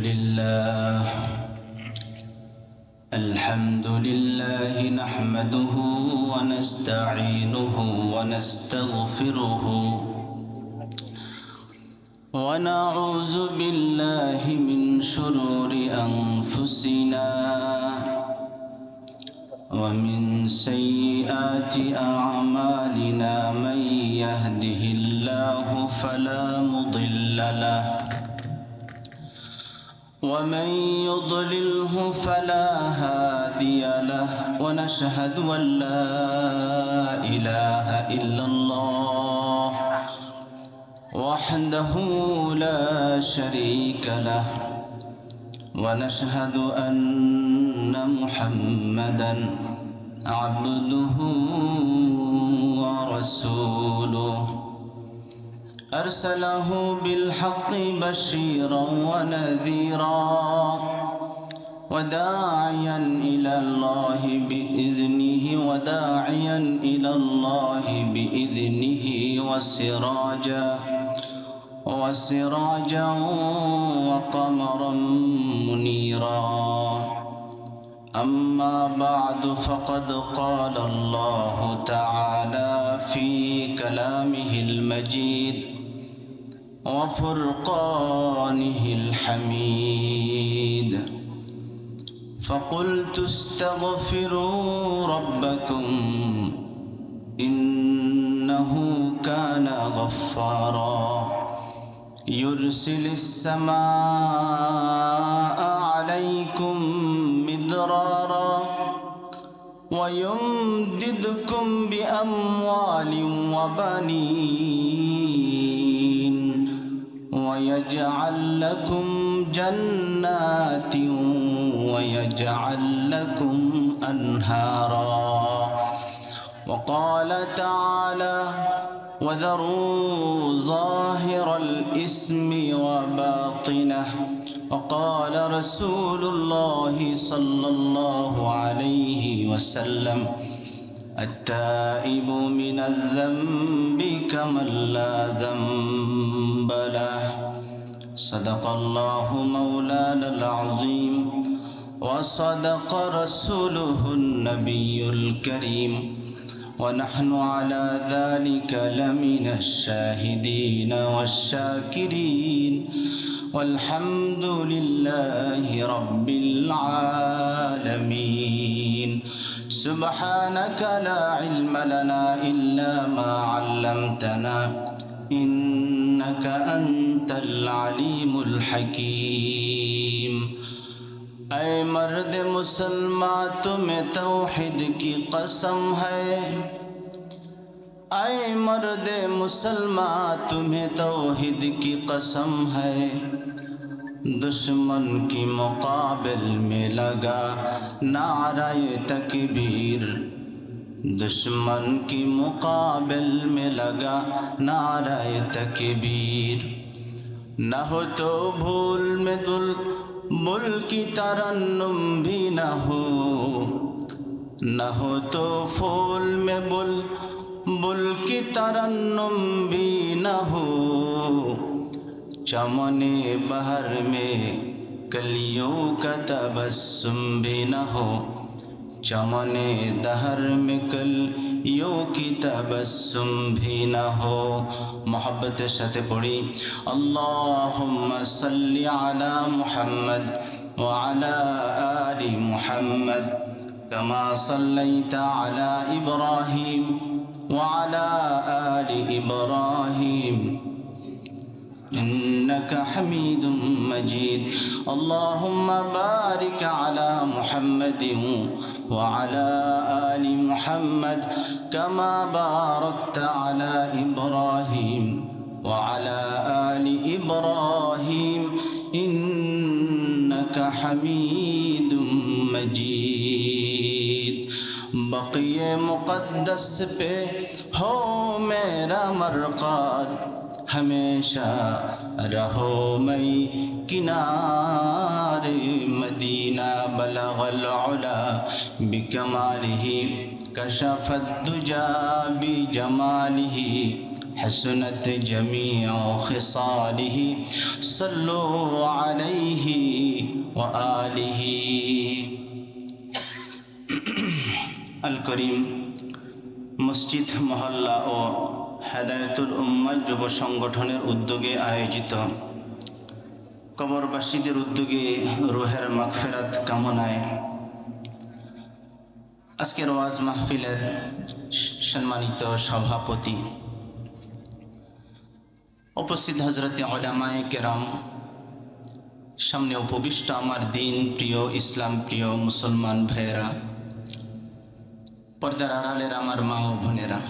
لله نحمده ونستعينه ونستغفره ونعوذ بالله من شرور أنفسنا ومن سيئات أعمالنا. من يهده الله فلا مضل له ومن يضلله فلا هادي له. ونشهد أن لا إله إلا الله وحده لا شريك له. ونشهد أن محمدًا عبده ورسوله أرسله بالحق بشيرا ونذيرا وداعيا إلى الله بإذنه وسراجا وقمرا منيرا. أما بعد فقد قال الله تعالى في كلامه المجيد وفرقانه الحميد فقلت استغفروا ربكم إنه كان غفارا يرسل السماء عليكم مدرارا ويمددكم بأموال وبنين ويجعل لكم جنات ويجعل لكم أنهارا. وقال تعالى وذروا ظاهر الإثم وباطنه. وقال رسول الله صلى الله عليه وسلم التائب من الذنب كمن لا ذنب له. صدق الله مولانا العظيم وصدق رسوله النبي الكريم ونحن على ذلك لمن الشاهدين والشاكرين والحمد لله رب العالمين. سبحانك لا علم لنا إلا ما علمتنا إنك أنت العليم الحكيم. اے مرد مسلمان تمہیں توحید کی قسم ہے. اے مرد مسلمان تمہیں توحید کی قسم ہے. دشمن کی مقابل میں لگا نعرہ تکبیر. دشمن کی مقابل میں لگا نعرہ تکبیر. نہ ہو تو بھول میں بل کی ترنم بھی نہ ہو. نہ ہو تو پھول میں بل کی ترنم بھی نہ ہو. چمن بہر میں کلیوں کا تبسم بھی نہ ہو. چمن دہر میں کلیوں کی تبسم بھی نہ ہو. محبت সাথে পড়ি اللهم صل على محمد وعلى آل محمد كما صليت على إبراهيم وعلى آل إبراهيم إنك حميد مجيد. اللهم بارك على محمد وعلى آل محمد كما باركت على إبراهيم وعلى آل إبراهيم إنك حميد مجيد. بقية مقدس पे हो मेरा मरक़द हमेशा रहो मई किनारे मदीना बलगल उला बिकमालिही कशफत दुजा बिजमालिही हसनत जमीअ खिसालिही सल्लु अलैहि व आलिही। अल करीम मस्जिद महल्ला ও হেদায়েতুল উম্মাহ যুব সংগঠনের উদ্যোগে আয়োজিত কবরবাসীদের উদ্যোগে রুহের মাগফিরাত কামনায় আজকের ওয়াজ মাহফিলের সম্মানিত সভাপতি, উপস্থিত হযরতে উলামায়ে কেরাম, সামনে উপবিষ্ট আমার দিন প্রিয় ইসলাম প্রিয় মুসলমান ভাইয়েরা, পর্দার আড়ালের আমার মা ও বোনেরা,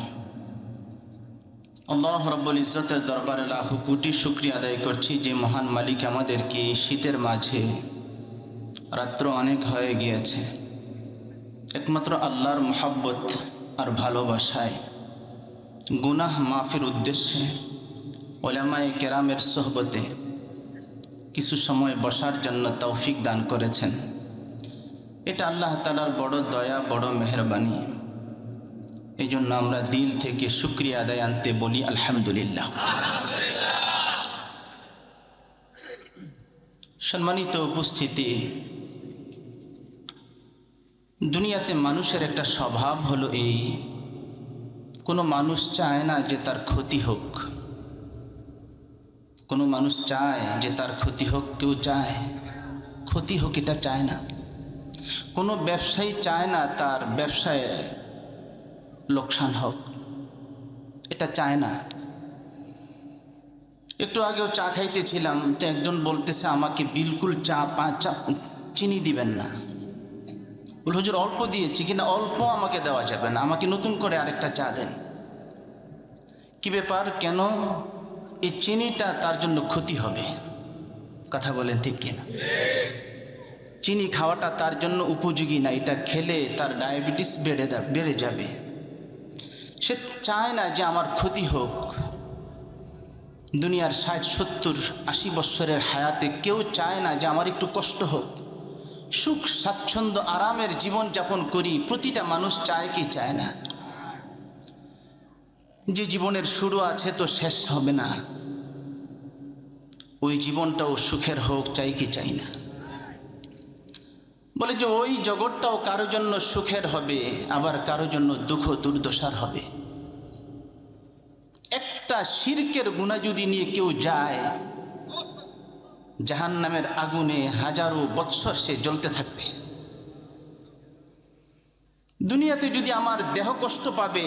আল্লাহ রাব্বুল ইজ্জতের দরবারে লাখো কোটি শুকরিয়া আদায় করছি যে মহান মালিক আমাদেরকে শীতের মাঝে, রাত্র অনেক হয়ে গিয়েছে, একমাত্র আল্লাহর মহব্বত আর ভালোবাসায় গুনাহ মাফির উদ্দেশ্যে উলামায়ে কেরামের সোহবতে কিছু সময় বসার জন্য তৌফিক দান করেছেন। এটা আল্লাহ তাআলার বড় দয়া, বড় মেহেরবানি। এই জন্য আমরা দিল থেকে শুকরিয়া আদায় আনতে বলি আলহামদুলিল্লাহ। সম্মানিত উপস্থিতি, দুনিয়াতে মানুষের একটা স্বভাব হলো এই, কোনো মানুষ চায় না যে তার ক্ষতি হোক। কোনো মানুষ চায় যে তার ক্ষতি হোক, কেউ চায় ক্ষতি হোক, এটা চায় না। কোনো ব্যবসায়ী চায় না তার ব্যবসায় লোকসান হোক, এটা চায় না। একটু আগেও চা খাইতেছিলাম, তো একজন বলতেছে আমাকে বিলকুল চা চিনি দিবেন না। বল হুজুর অল্প দিয়েছি, কিনা অল্প আমাকে দেওয়া যাবে না, আমাকে নতুন করে আরেকটা চা দেন। কি ব্যাপার, কেন? এই চিনিটা তার জন্য ক্ষতি হবে। কথা বলেন ঠিক কিনা? চিনি খাওয়াটা তার জন্য উপযোগী না, এটা খেলে তার ডায়াবেটিস বেড়ে যাবে। সে চায় না যে আমার ক্ষতি হোক। দুনিয়ার ৬০, ৭০, ৮০ বৎসরের হায়াতে কেউ চায় না যে আমার একটু কষ্ট হোক। সুখ স্বাচ্ছন্দ্য আরামের জীবন যাপন করি, প্রতিটা মানুষ চায় কি চায় না? যে জীবনের শুরু আছে তো শেষ হবে না, ওই জীবনটাও সুখের হোক, চাই কি চাই না? বলে যে ওই জগৎটাও কারো জন্য সুখের হবে, আবার কারো জন্য দুঃখ দুর্দশার হবে। একটা শিরকের গুনাহ যদি নিয়ে কেউ যায়, জাহান্নামের আগুনে হাজারো বৎসর সে জ্বলতে থাকবে। দুনিয়াতে যদি আমার দেহ কষ্ট পাবে,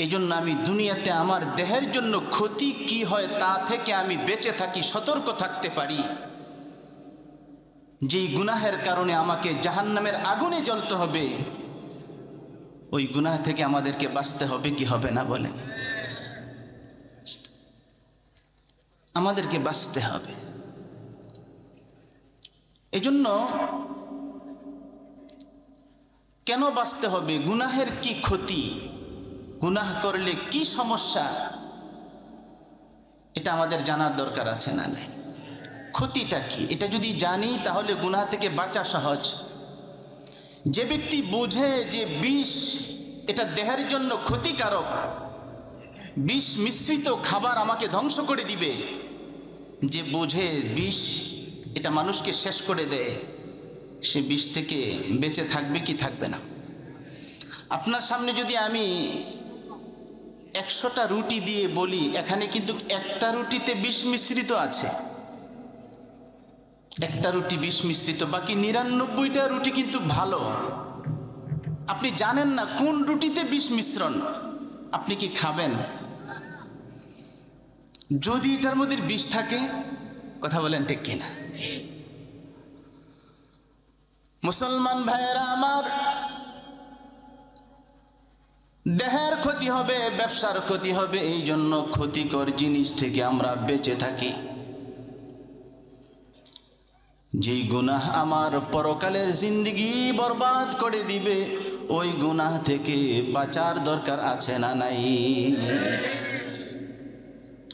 এই জন্য আমি দুনিয়াতে আমার দেহের জন্য ক্ষতি কি হয় তা থেকে আমি বেঁচে থাকি, সতর্ক থাকতে পারি। যেই গুনাহের কারণে আমাকে জাহান্নামের আগুনে জ্বলতে হবে, ওই গুনাহ থেকে আমাদেরকে বাঁচতে হবে কি হবে না? বলেন, আমাদেরকে বাঁচতে হবে। এজন্য কেন বাঁচতে হবে? গুনাহের কি ক্ষতি, গুনাহ করলে কি সমস্যা, এটা আমাদের জানার দরকার আছে না নাই? ক্ষতিটা কি এটা যদি জানি তাহলে গুনাহ থেকে বাঁচা সহজ। যে ব্যক্তি বুঝে যে বিষ এটা দেহের জন্য ক্ষতিকারক, বিষ মিশ্রিত খাবার আমাকে ধ্বংস করে দিবে, যে বুঝে বিষ এটা মানুষকে শেষ করে দেয়, সে বিষ থেকে বেঁচে থাকবে কি থাকবে না? আপনার সামনে যদি আমি ১০০টা রুটি দিয়ে বলি এখানে কিন্তু একটা রুটিতে বিষ মিশ্রিত আছে, একটা রুটি বিষ মিশ্রিত, বাকি ৯৯টা রুটি কিন্তু ভালো। আপনি জানেন না কোন রুটিতে বিষ মিশ্রণ, আপনি কি খাবেন? যদি এটার মধ্যে বিষ থাকে, কথা বলেন ঠিক কিনা? মুসলমান ভাইয়েরা আমার, দেহের ক্ষতি হবে, ব্যবসার ক্ষতি হবে, এই জন্য ক্ষতিকর জিনিস থেকে আমরা বেঁচে থাকি। যেই গুনাহ আমার পরকালের জিন্দেগি বরবাদ করে দিবে, ওই গুনাহ থেকে বাঁচার দরকার আছে না নাই?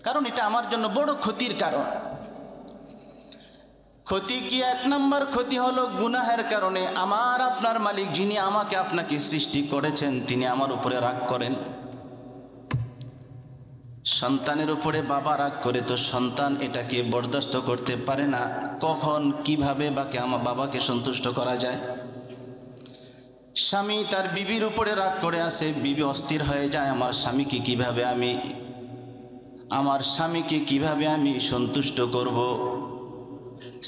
কারণ এটা আমার জন্য বড় ক্ষতির কারণ। ক্ষতি কি? এক নম্বর ক্ষতি হলো গুনাহের কারণে আমার আপনার মালিক যিনি আমাকে আপনাকে সৃষ্টি করেছেন তিনি আমার উপরে রাগ করেন। সন্তানের উপরে বাবা রাগ করে তো সন্তান এটাকে বরদাস্ত করতে পারে না, কখন কিভাবে বাকে আমার বাবাকে সন্তুষ্ট করা যায়। স্বামী তার বিবির উপরে রাগ করে আসে, বিবি অস্থির হয়ে যায়, আমার স্বামীকে কিভাবে আমি সন্তুষ্ট করব।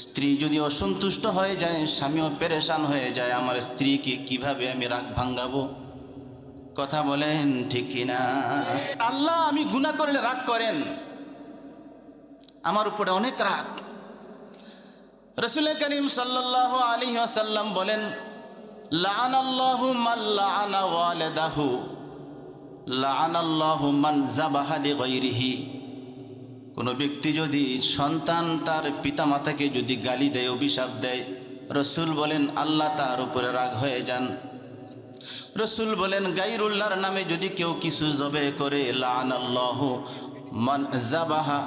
স্ত্রী যদি অসন্তুষ্ট হয়ে যায়, স্বামীও পেরেশান হয়ে যায়, আমার স্ত্রীকে কিভাবে আমি রাগ ভাঙাবো। কথা বলেন ঠিক কিনা? আল্লাহ আমি গুনাহ করলে রাগ করেন, আমার উপরে অনেক রাগ। রাসূল করিম সাল্লাল্লাহু আলাইহি ওয়াসাল্লাম বলেন, লাআনাল্লাহু মান লাআনা ওয়ালিদাহু, লাআনাল্লাহু মান যাবাহা লিগাইরিহি। কোনো ব্যক্তি যদি সন্তান তার পিতামাতাকে যদি গালি দেয়, অভিশাপ দেয়, রাসূল বলেন আল্লাহ তার উপরে রাগ হয়ে যান। রাসূল বলেন গায়রুল্লাহর নামে যদি কেউ কিছু জবে করে, লাআনাল্লাহু মান যাবাহা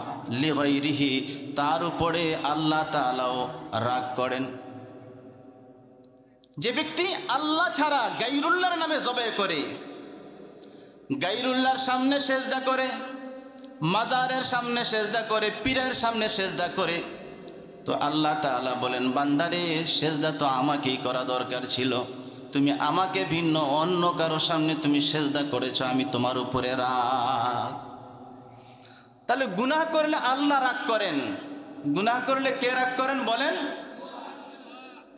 লিগাইরিহি, তার উপরে আল্লাহ তাআলাও রাগ করেন। যে ব্যক্তি আল্লাহ ছাড়া গায়রুল্লাহর নামে জবে করে, গায়রুল্লাহর সামনে সেজদা করে, মাজারের সামনে সেজদা করে, পীরের সামনে সেজদা করে, তো আল্লাহ তাআলা বলেন বান্দারে সেজদা তো আমাকেই করা দরকার ছিল, তুমি আমাকে ভিন্ন অন্য কারো সামনে তুমি সেজদা করেছো, আমি তোমার উপরে রাগ। তাহলে গুনাহ করলে আল্লাহ রাগ করেন, গুনাহ করলে কে রাগ করেন বলেন?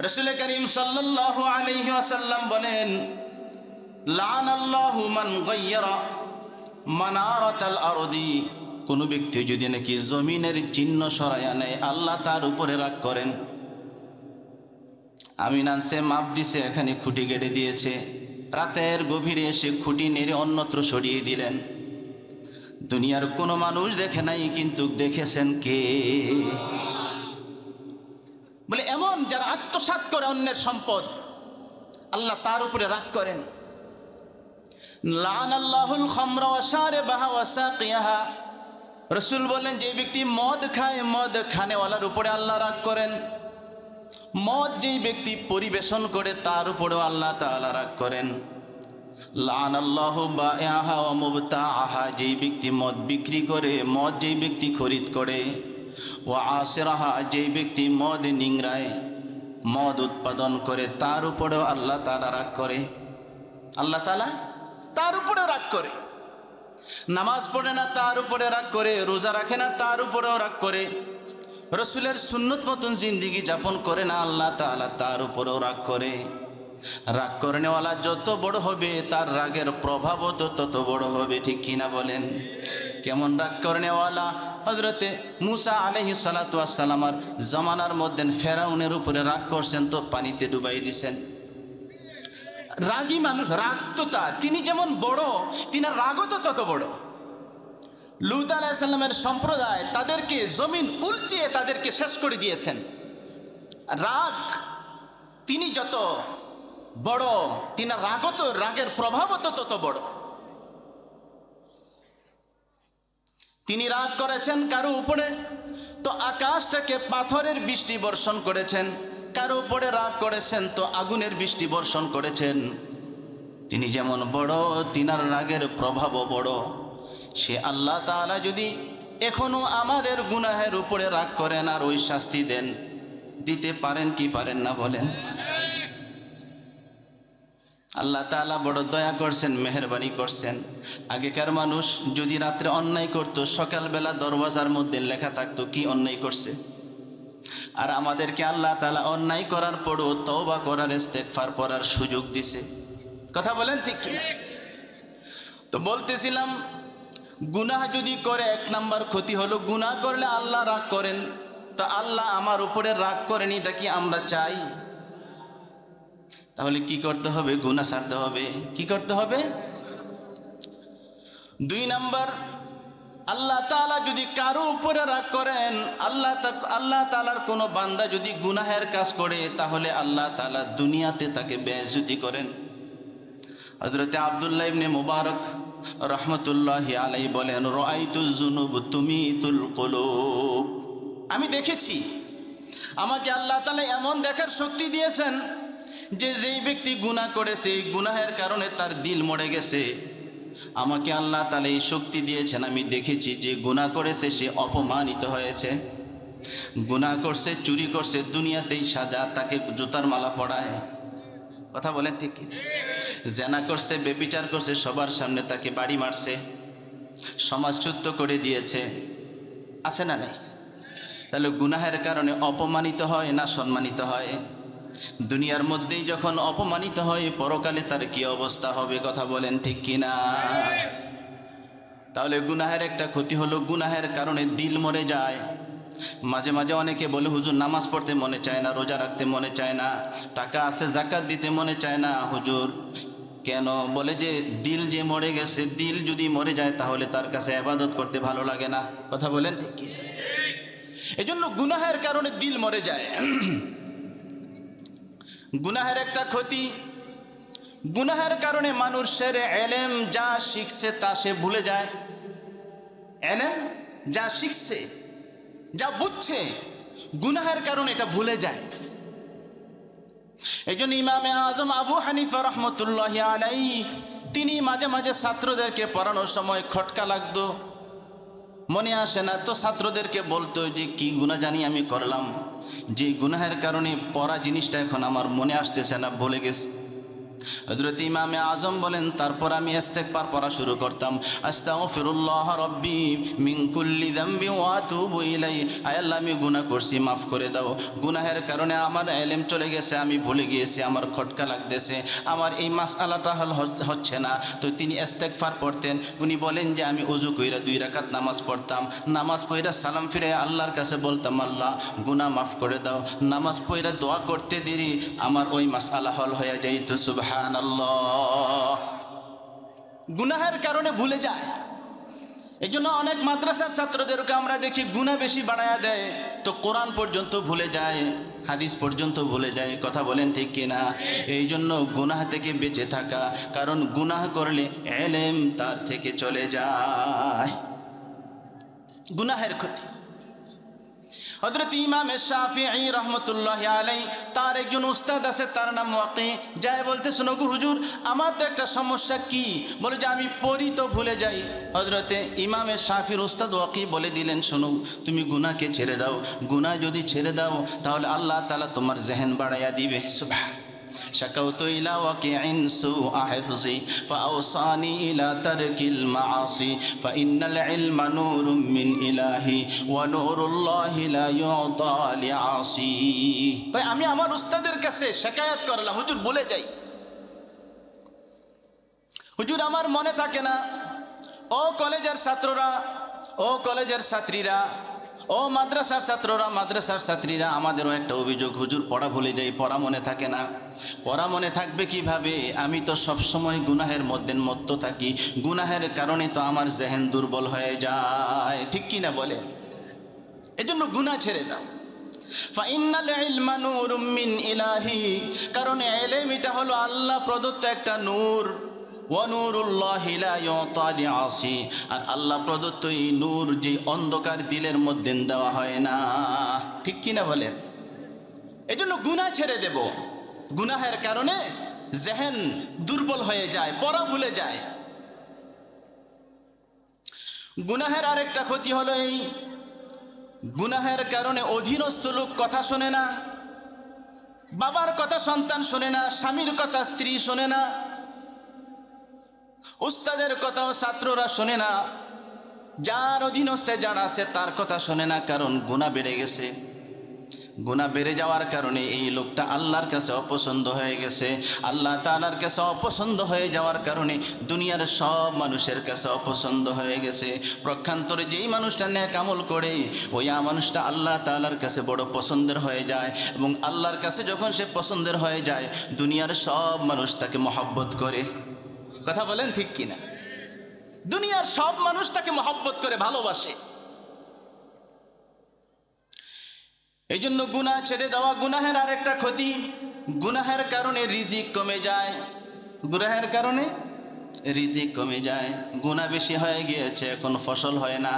রাসূল করিম সাল্লাল্লাহু আলাইহি ওয়াসাল্লাম বলেন, লাআনাল্লাহু মান গায়্যারা মানারাতাল আরদি। কোনো ব্যক্তি যদি নাকি জমিনের চিহ্ন সরাইয়া নেয়, আল্লাহ তার উপরে রাগ করেন। আমিন আনছে, মাপ দিছে, এখানে খুঁটি কেটে দিয়েছে, রাতের গভীরে এসে খুঁটি নেড়ে অন্যত্র সরিয়ে দিলেন। দুনিয়ার কোনো মানুষ দেখে নাই, কিন্তু দেখেছেন কে? বলে এমন যারা আত্মসাৎ করে অন্যের সম্পদ, আল্লাহ তার উপরে রাগ করেন। লাআনাল্লাহুল খামরা ওয়া শারিবাহা ওয়া সাকিয়াহা। রাসূল বলেন যে ব্যক্তি মদ খায়, মদ খানেওয়ালার উপরে আল্লাহ রাগ করেন। মদ যেই ব্যক্তি পরিবেশন করে তার উপরেও আল্লাহ তাআলা রাগ করেন। লাআনাল্লাহু বায়আহা ওয়া মুবতাআহা। যেই ব্যক্তি মদ বিক্রি করে, মদ যেই ব্যক্তি খরিদ করে, ওয়া আসিরাহা। যেই ব্যক্তি মদ নিংড়ায়, মদ উৎপাদন করে, তার উপরেও আল্লাহ তাআলা রাগ করে। আল্লাহ তাআলা তার উপরে রাগ করে। নামাজ পড়ে না তার উপরে রাগ করে, রোজা রাখে না তার উপরেও রাগ করে, রাসূলের সুন্নত মতন জিন্দেগি যাপন করে না, আল্লাহ তাআলা তার উপরেও রাগ করে। রাগ করেনেওয়ালা যত বড় হবে তার রাগের প্রভাবও তো তত বড় হবে, ঠিক কিনা বলেন? কেমন রাগ করেনেওয়ালা? হযরতে মুসা আলাইহিস সালাতু ওয়াস সালামের জামানার মধ্যে ফেরাউনের উপরে রাগ করছেন তো পানিতে ডুবাই দিয়েছেন। রাগী মানুষ, রাগ তো তার, তিনি যেমন বড় তিনার রাগও তো তত বড়। লূত আলাইহিস সালামের সম্প্রদায় তাদেরকে জমিন উল্টিয়ে তাদেরকে শেষ করে দিয়েছেন। রাগ তিনি যত বড়, তিনার রাগও তো, রাগের প্রভাবও তো তত বড়। তিনি রাগ করেছেন কারো উপরে তো আকাশ থেকে পাথরের বৃষ্টি বর্ষণ করেছেন, কারো উপরে রাগ করেছেন তো আগুনের বৃষ্টি বর্ষণ করেছেন। তিনি যেমন বড়, তিনার রাগের প্রভাবও বড়। সে আল্লাহ তাআলা যদি এখনো আমাদের গুনাহের উপরে রাগ করেন আর ওই শাস্তি দেন, দিতে পারেন কি পারেন না বলেন? আল্লাহ তাআলা বড় দয়া করছেন, মেহেরবানি করছেন। আগেকার মানুষ যদি রাত্রে অন্যায় করত, সকালবেলা দরওয়াজার মধ্যে লেখা থাকতো কি অন্যায় করছে। আর আমাদেরকে আল্লাহ তাআলা অন্যায় করার পরও তওবা করার, ইস্তেগফার করার সুযোগ দিছে। কথা বলেন ঠিক কি? তো বলতেছিলাম গুনাহ যদি করে, এক নাম্বার ক্ষতি হলো গুনাহ করলে আল্লাহ রাগ করেন। তো আল্লাহ আমার উপরে রাগ করেন, এটা কি আমরা চাই? তাহলে কি করতে হবে? গুনাহ ছাড়তে হবে। কি করতে হবে? দুই নাম্বার, আল্লাহ তাআলা যদি কারো উপরে রাগ করেন, আল্লাহ তাআলার কোনো বান্দা যদি গুনাহের কাজ করে, তাহলে আল্লাহ তাআলা দুনিয়াতে তাকে বেইজ্জতি করেন। হযরতে আব্দুল্লাহ ইবনে মুবারক রহমতুল্লাহি আলাইহি বলেন, রাআইতুজ যুনুব তুমিতুল কুলুব, আমি দেখেছি, আমাকে আল্লাহ তাআলা এমন দেখার শক্তি দিয়েছেন যে যেই ব্যক্তি গুনাহ করেছে, এই গুনাহের কারণে তার দিল মরে গেছে। আমাকে আল্লাহ তাআলা এই শক্তি দিয়েছেন, আমি দেখেছি যে গুনাহ করেছে সে অপমানিত হয়েছে। গুনাহ করছে, চুরি করছে, দুনিয়াতেই সাজা, তাকে জুতার মালা পরায়। কথা বলেন ঠিক কি? জেনা করছে, বেবিচার করছে, সবার সামনে তাকে বাড়ি মারছে, সমাজচ্যুত করে দিয়েছে, আছে না নাই? তাহলে গুনাহের কারণে অপমানিত হয় না সম্মানিত হয়? দুনিয়ার মধ্যেই যখন অপমানিত হয়, পরকালে তার কি অবস্থা হবে? কথা বলেন ঠিক কিনা? তাহলে গুনাহের একটা ক্ষতি হলো, গুনাহের কারণে দিল মরে যায়। মাঝে মাঝে অনেকে বলে, হুজুর নামাজ পড়তে মনে চায় না, রোজা রাখতে মনে চায় না, টাকা আছে জাকাত দিতে মনে চায় না। হুজুর কেন? বলে যে দিল যে মরে গেছে, দিল যদি মরে যায় তাহলে তার কাছে ইবাদত করতে ভালো লাগে না। কথা বলেন ঠিক কি? এই জন্য গুনাহের কারণে দিল মরে যায়। গুনাহের একটা ক্ষতি, গুনাহের কারণে মানুষের এলেম যা শিখছে তা সে ভুলে যায়। এলেম যা শিখছে, যা বুঝছে, গুনাহের কারণে এটা ভুলে যায়। এই জন্য ইমামে আজম আবু হানিফা রহমতুল্লাহি আলাইহি তিনি মাঝে মাঝে ছাত্রদেরকে পড়ানোর সময় খটকা লাগতো, মনে আসে না, তো ছাত্রদেরকে বলতো যে কি গুনাহ জানি আমি করলাম, যে গুনাহের কারণে পড়া জিনিসটা এখন আমার মনে আসতেছে না, ভুলে গেছি। হযরত ইমামে আজম বলেন, তারপর আমি ইস্তেগফার পড়া শুরু করতাম, আস্তাগফিরুল্লাহ রাব্বি মিন কুল্লি যামবি ওয়া আতুবু ইলাই, আয় আল্লাহ আমি গুনাহ করছি, মাফ করে দাও। গুনাহের কারণে আমার ইলম চলে গেছে, আমি ভুলে গিয়েছি, আমার খটকা লাগতেছে, আমার এই মাসআলাটা হচ্ছে না। তো তিনি ইস্তেগফার পড়তেন। উনি বলেন যে আমি ওযু কইরা 2 রাকাত নামাজ পড়তাম, নামাজ পড়া সালাম ফিরে আল্লাহর কাছে বলতাম, আল্লাহ গুনাহ মাফ করে দাও। নামাজ পড়া দোয়া করতে দেরি আমার ওই মাসআলা হল হয়ে যাইত। সুবহানাল্লাহ। গুনাহের কারণে ভুলে যায়। এই জন্য অনেক মাদ্রাসার ছাত্রদেরকে আমরা দেখি গুনাহ বেশি বাড়ায়া দেয়, তো কোরআন পর্যন্ত ভুলে যায়, হাদিস পর্যন্ত ভুলে যায়। কথা বলেন ঠিক কিনা? এই জন্য গুনাহ থেকে বেঁচে থাকা, কারণ গুনাহ করলে ইলম তার থেকে চলে যায়। গুনাহের ক্ষতি। হযরত ইমাম শাফিঈ রহমতুল্লাহি আলাইহি তার একজন উস্তাদ আছে, তার নাম ওয়াকি, যায় বলতে, শোনো গো হুজুর, আমার তো একটা সমস্যা। কি? বলে যে আমি পড়ি তো ভুলে যাই। হযরতে ইমাম শাফিঈর উস্তাদ ওয়াকি বলে দিলেন, শোনো তুমি গুনাহকে ছেড়ে দাও, গুনাহ যদি ছেড়ে দাও তাহলে আল্লাহ তাআলা তোমার জেহেন বাড়াইয়া দিবে। সুবহান। শাকাউতু ইলা ওয়াকিইন সুআ হিফজি ফাআওসানি ইলা তারকিল মাআসি ফাইন্নাল ইলমা নূরুম মিন ইলাহি ওয়া নূরুল্লাহি লা ইউতা লিআসি। ভাই আমি আমার উস্তাদের কাছে শিকায়াত করলাম, হুজুর ভুলে যাই, হুজুর আমার মনে থাকে না। ও কলেজের ছাত্ররা, ও কলেজের ছাত্রীরা, ও মাদ্রাসার ছাত্ররা, মাদ্রাসার ছাত্রীরা, আমাদেরও একটা অভিযোগ, হুজুর পড়া ভুলে যাই, পড়া মনে থাকে না। পড়া মনে থাকবে কিভাবে? আমি তো সবসময় গুনাহের মধ্যে মত্ত থাকি, গুনাহের কারণে তো আমার জেহেন দুর্বল হয়ে যায়। ঠিক কি না বলে? এজন্য গুনাহ ছেড়ে দাও। ফাইন্নাল ইলমা নূরুম মিন ইলাহি, কারণ ইলম এটা হলো আল্লাহ প্রদত্ত একটা নূর। ওয়া নূরুল্লাহি লা ইউতা লিআসি, আর আল্লাহ প্রদত্ত এই নূর যে অন্ধকার দিলের মধ্যে দেওয়া হয় না। ঠিক কি না বলেন? এজন্য গুনাহ ছেড়ে দেব। গুনাহের কারণে জেহেন দুর্বল হয়ে যায়, পড়া ভুলে যায়। গুনাহের আরেকটা ক্ষতি হলো এই, গুনাহের কারণে অধীনস্থ লোক কথা শোনে না, বাবার কথা সন্তান শোনে না, স্বামীর কথা স্ত্রী শোনে না, উস্তাদের কথাও ছাত্ররা শোনে না, যার অধীনস্থে যারা আছে তার কথা শোনে না, কারণ গুনাহ বেড়ে গেছে। গুনাহ বেড়ে যাওয়ার কারণে এই লোকটা আল্লাহর কাছে অপছন্দ হয়ে গেছে। আল্লাহ তাআলার কাছে অপছন্দ হয়ে যাওয়ার কারণে দুনিয়ার সব মানুষের কাছে অপছন্দ হয়ে গেছে। প্রক্ষান্তরে যেই মানুষটা নেক আমল করে, ওই মানুষটা আল্লাহ তাআলার কাছে বড় পছন্দের হয়ে যায়, এবং আল্লাহর কাছে যখন সে পছন্দের হয়ে যায়, দুনিয়ার সব মানুষ তাকে মহব্বত করে। কথা বলেন ঠিক কিনা? দুনিয়ার সব মানুষ তাকে মহব্বত করে, ভালোবাসে। এই জন্য গুনাহ ছেড়ে দেওয়া। গুনাহের আরেকটা ক্ষতি, গুনাহের কারণে রিজিক কমে যায়। গুনাহের কারণে রিজিক কমে যায়, গুনাহ বেশি হয়ে গিয়েছে, এখন ফসল হয় না,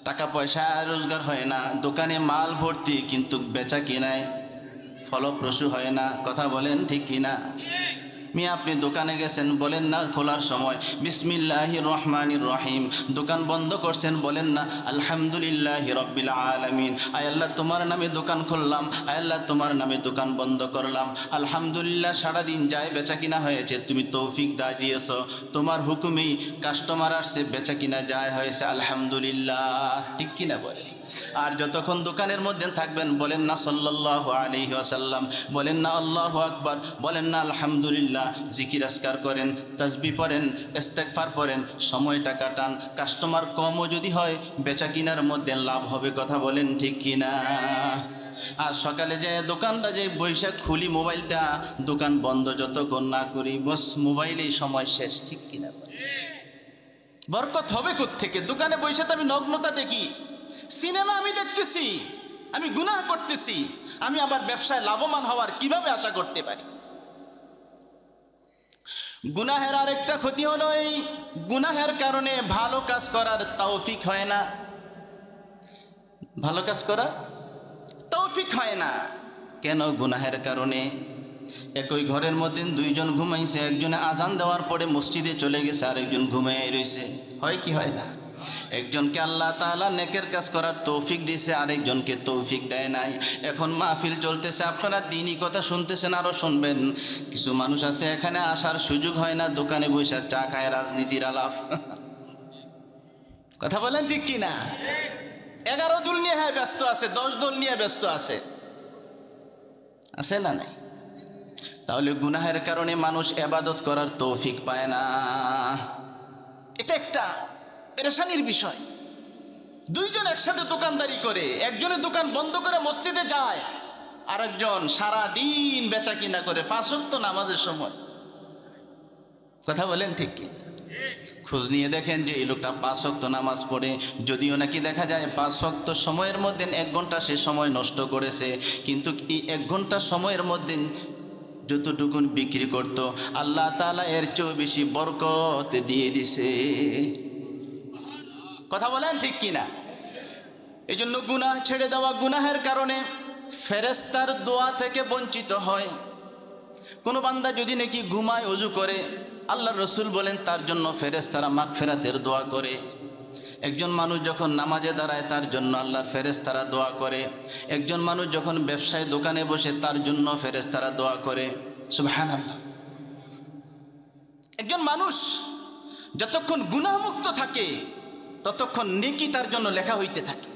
টাকা পয়সা রোজগার হয় না, দোকানে মাল ভর্তি কিন্তু বেচা কিনায় ফলপ্রসূ হয় না। কথা বলেন ঠিক কিনা? আপনি দোকানে গেছেন, বলেন না খোলার সময় বিসমিল্লাহির রহমানির রহিম, দোকান বন্ধ করছেন, বলেন না আলহামদুলিল্লাহি রাব্বিল আলামিন। আয় আল্লাহ তোমার নামে দোকান খুললাম, আয় আল্লাহ তোমার নামে দোকান বন্ধ করলাম, আলহামদুলিল্লাহ সারাদিন যায় বেচা কিনা হয়েছে, তুমি তৌফিক দিয়েছ, তোমার হুকুমেই কাস্টমার আসছে, বেচা কিনা যায় হয়েছে, আলহামদুলিল্লাহ। ঠিক কিনা বলেন? আর যতক্ষণ দোকানের মধ্যে থাকবেন বলেন না সাল্লাল্লাহু আলাইহি ওয়াসাল্লাম, বলেন না আল্লাহু আকবার, বলেন না আলহামদুলিল্লাহ, জিকির আজকার করেন, তাসবিহ পড়েন, ইস্তেগফার পড়েন, সময়টা কাটান। কাস্টমার কমও যদি হয় বেচা কিনার মধ্যে লাভ হবে। কথা বলেন ঠিক কিনা? আর সকালে যে দোকানটা যে বৈশা খুলি মোবাইলটা, দোকান বন্ধ যতক্ষণ না করি বস মোবাইলেই সময় শেষ। ঠিক কিনা? বরকত হবে কোত্থেকে? দোকানে বৈশা তো আমি নগ্নতা দেখি, সিনেমা আমি দেখতেছি, আমি গুনাহ করতেছি, আমি আবার ব্যবসায় লাভবান হওয়ার কিভাবে আশা করতে পারি? গুনাহের আরেকটা ক্ষতি হলো এই গুনাহের কারণে ভালো কাজ করার তৌফিক হয় না। ভালো কাজ করার তৌফিক হয় না কেন? গুনাহের কারণে। একই ঘরের মধ্যে দুইজন ঘুমাইছে, একজনে আজান দেওয়ার পরে মসজিদে চলে গেছে, আরেকজন ঘুমিয়ে রয়েছে। হয় কি হয় না? একজনকে আল্লাহ তাআলা নেকের কাজ করার তৌফিক দিয়েছে, আরেকজনকে তৌফিক দেয় নাই। এখন মাহফিল চলতেছে, আপনারা দিনই কথা শুনতেছেন, আরও শুনবেন। কিছু মানুষ আছে এখানে আসার সুযোগ হয় না, দোকানে বসে চা খায়, রাজনীতির আলাপ। কথা বলেন ঠিক কি না? 11 দল নিয়ে ব্যস্ত আছে, 10 দল নিয়ে ব্যস্ত আছে, আছে না নাই? তাহলে গুনাহের কারণে মানুষ ইবাদত করার তৌফিক পায় না। এটা একটা পেরেশানির বিষয়। দুইজন একসাথে দোকানদারি করে, একজনের দোকান বন্ধ করে মসজিদে যায়, আরেকজন সারা দিন বেচা কিনা করে 5 ওয়াক্ত নামাজের সময়। কথা বলেন ঠিক কি? খোঁজ নিয়ে দেখেন যে এই লোকটা 5 ওয়াক্ত নামাজ পড়ে, যদিও নাকি দেখা যায় 5 ওয়াক্ত সময়ের মধ্যে 1 ঘন্টা সে সময় নষ্ট করেছে, কিন্তু এই 1 ঘন্টা সময়ের মধ্যে যতটুকুন বিক্রি করত আল্লাহ তাআলা এর চেয়েও বেশি বরকত দিয়ে দিছে। কথা বলেন ঠিক কিনা? এই জন্য গুনাহ ছেড়ে দেওয়া, গুনাহের কারণে ফেরেশতার দোয়া থেকে বঞ্চিত হয়। কোনো বান্দা যদি নাকি ঘুমায় ওযু করে, আল্লাহর রাসূল বলেন তার জন্য ফেরেশতারা মাগফিরাতের দোয়া করে। একজন মানুষ যখন নামাজে দাঁড়ায় তার জন্য আল্লাহর ফেরেশতারা দোয়া করে। একজন মানুষ যখন ব্যবসায় দোকানে বসে তার জন্য ফেরেশতারা দোয়া করে। সুবহানাল্লাহ। একজন মানুষ যতক্ষণ গুনাহমুক্ত থাকে ততক্ষণ নেকি তার জন্য লেখা হইতে থাকে,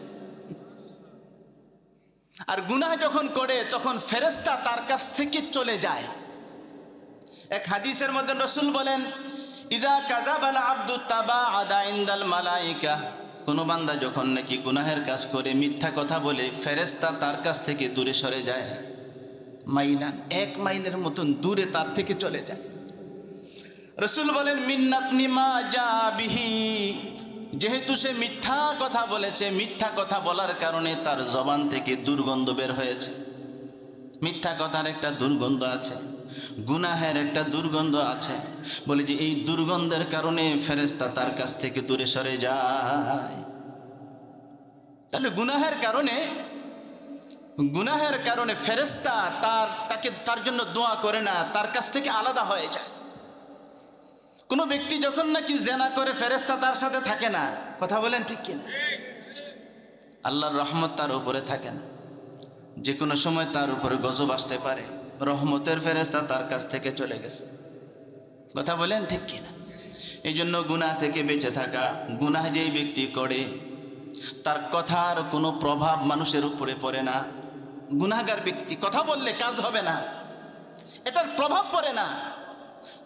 আর গুনাহ যখন করে তখন ফেরেশতা তার কাছ থেকে চলে যায়। এক হাদিসের মধ্যে রাসূল বলেন, ইযা কাযাবাল আবদু তাবাআদা ইনদাল মালায়েকা, কোন বান্দা যখন নাকি গুনাহের কাজ করে, মিথ্যা কথা বলে, ফেরেশতা তার কাছ থেকে দূরে সরে যায়। মাইলান, 1 মাইলের মতন দূরে তার থেকে চলে যায়। রাসূল বলেন, মিন্নাতনি মা জা বিহি, যেহেতু সে মিথ্যা কথা বলেছে, মিথ্যা কথা বলার কারণে তার জবান থেকে দুর্গন্ধ বের হয়েছে। মিথ্যা কথার একটা দুর্গন্ধ আছে, গুনাহের একটা দুর্গন্ধ আছে। বলে যে এই দুর্গন্ধের কারণে ফেরেশতা তার কাছ থেকে দূরে সরে যায়। তাহলে গুনাহের কারণে ফেরেশতা তার জন্য দোয়া করে না, তার কাছ থেকে আলাদা হয়ে যায়। কোনো ব্যক্তি যখন নাকি জেনা করে ফেরেশতা তার সাথে থাকে না। কথা বলেন ঠিক কিনা? আল্লাহর রহমত তার উপরে থাকে না, যে কোনো সময় তার উপরে গজব আসতে পারে, রহমতের ফেরেশতা তার কাছ থেকে চলে গেছে। কথা বলেন ঠিক কিনা? এই জন্য গুনাহ থেকে বেঁচে থাকা। গুনাহ যেই ব্যক্তি করে তার কথার কোনো প্রভাব মানুষের উপরে পড়ে না। গুনাহগার ব্যক্তি কথা বললে কাজ হবে না, এটার প্রভাব পড়ে না।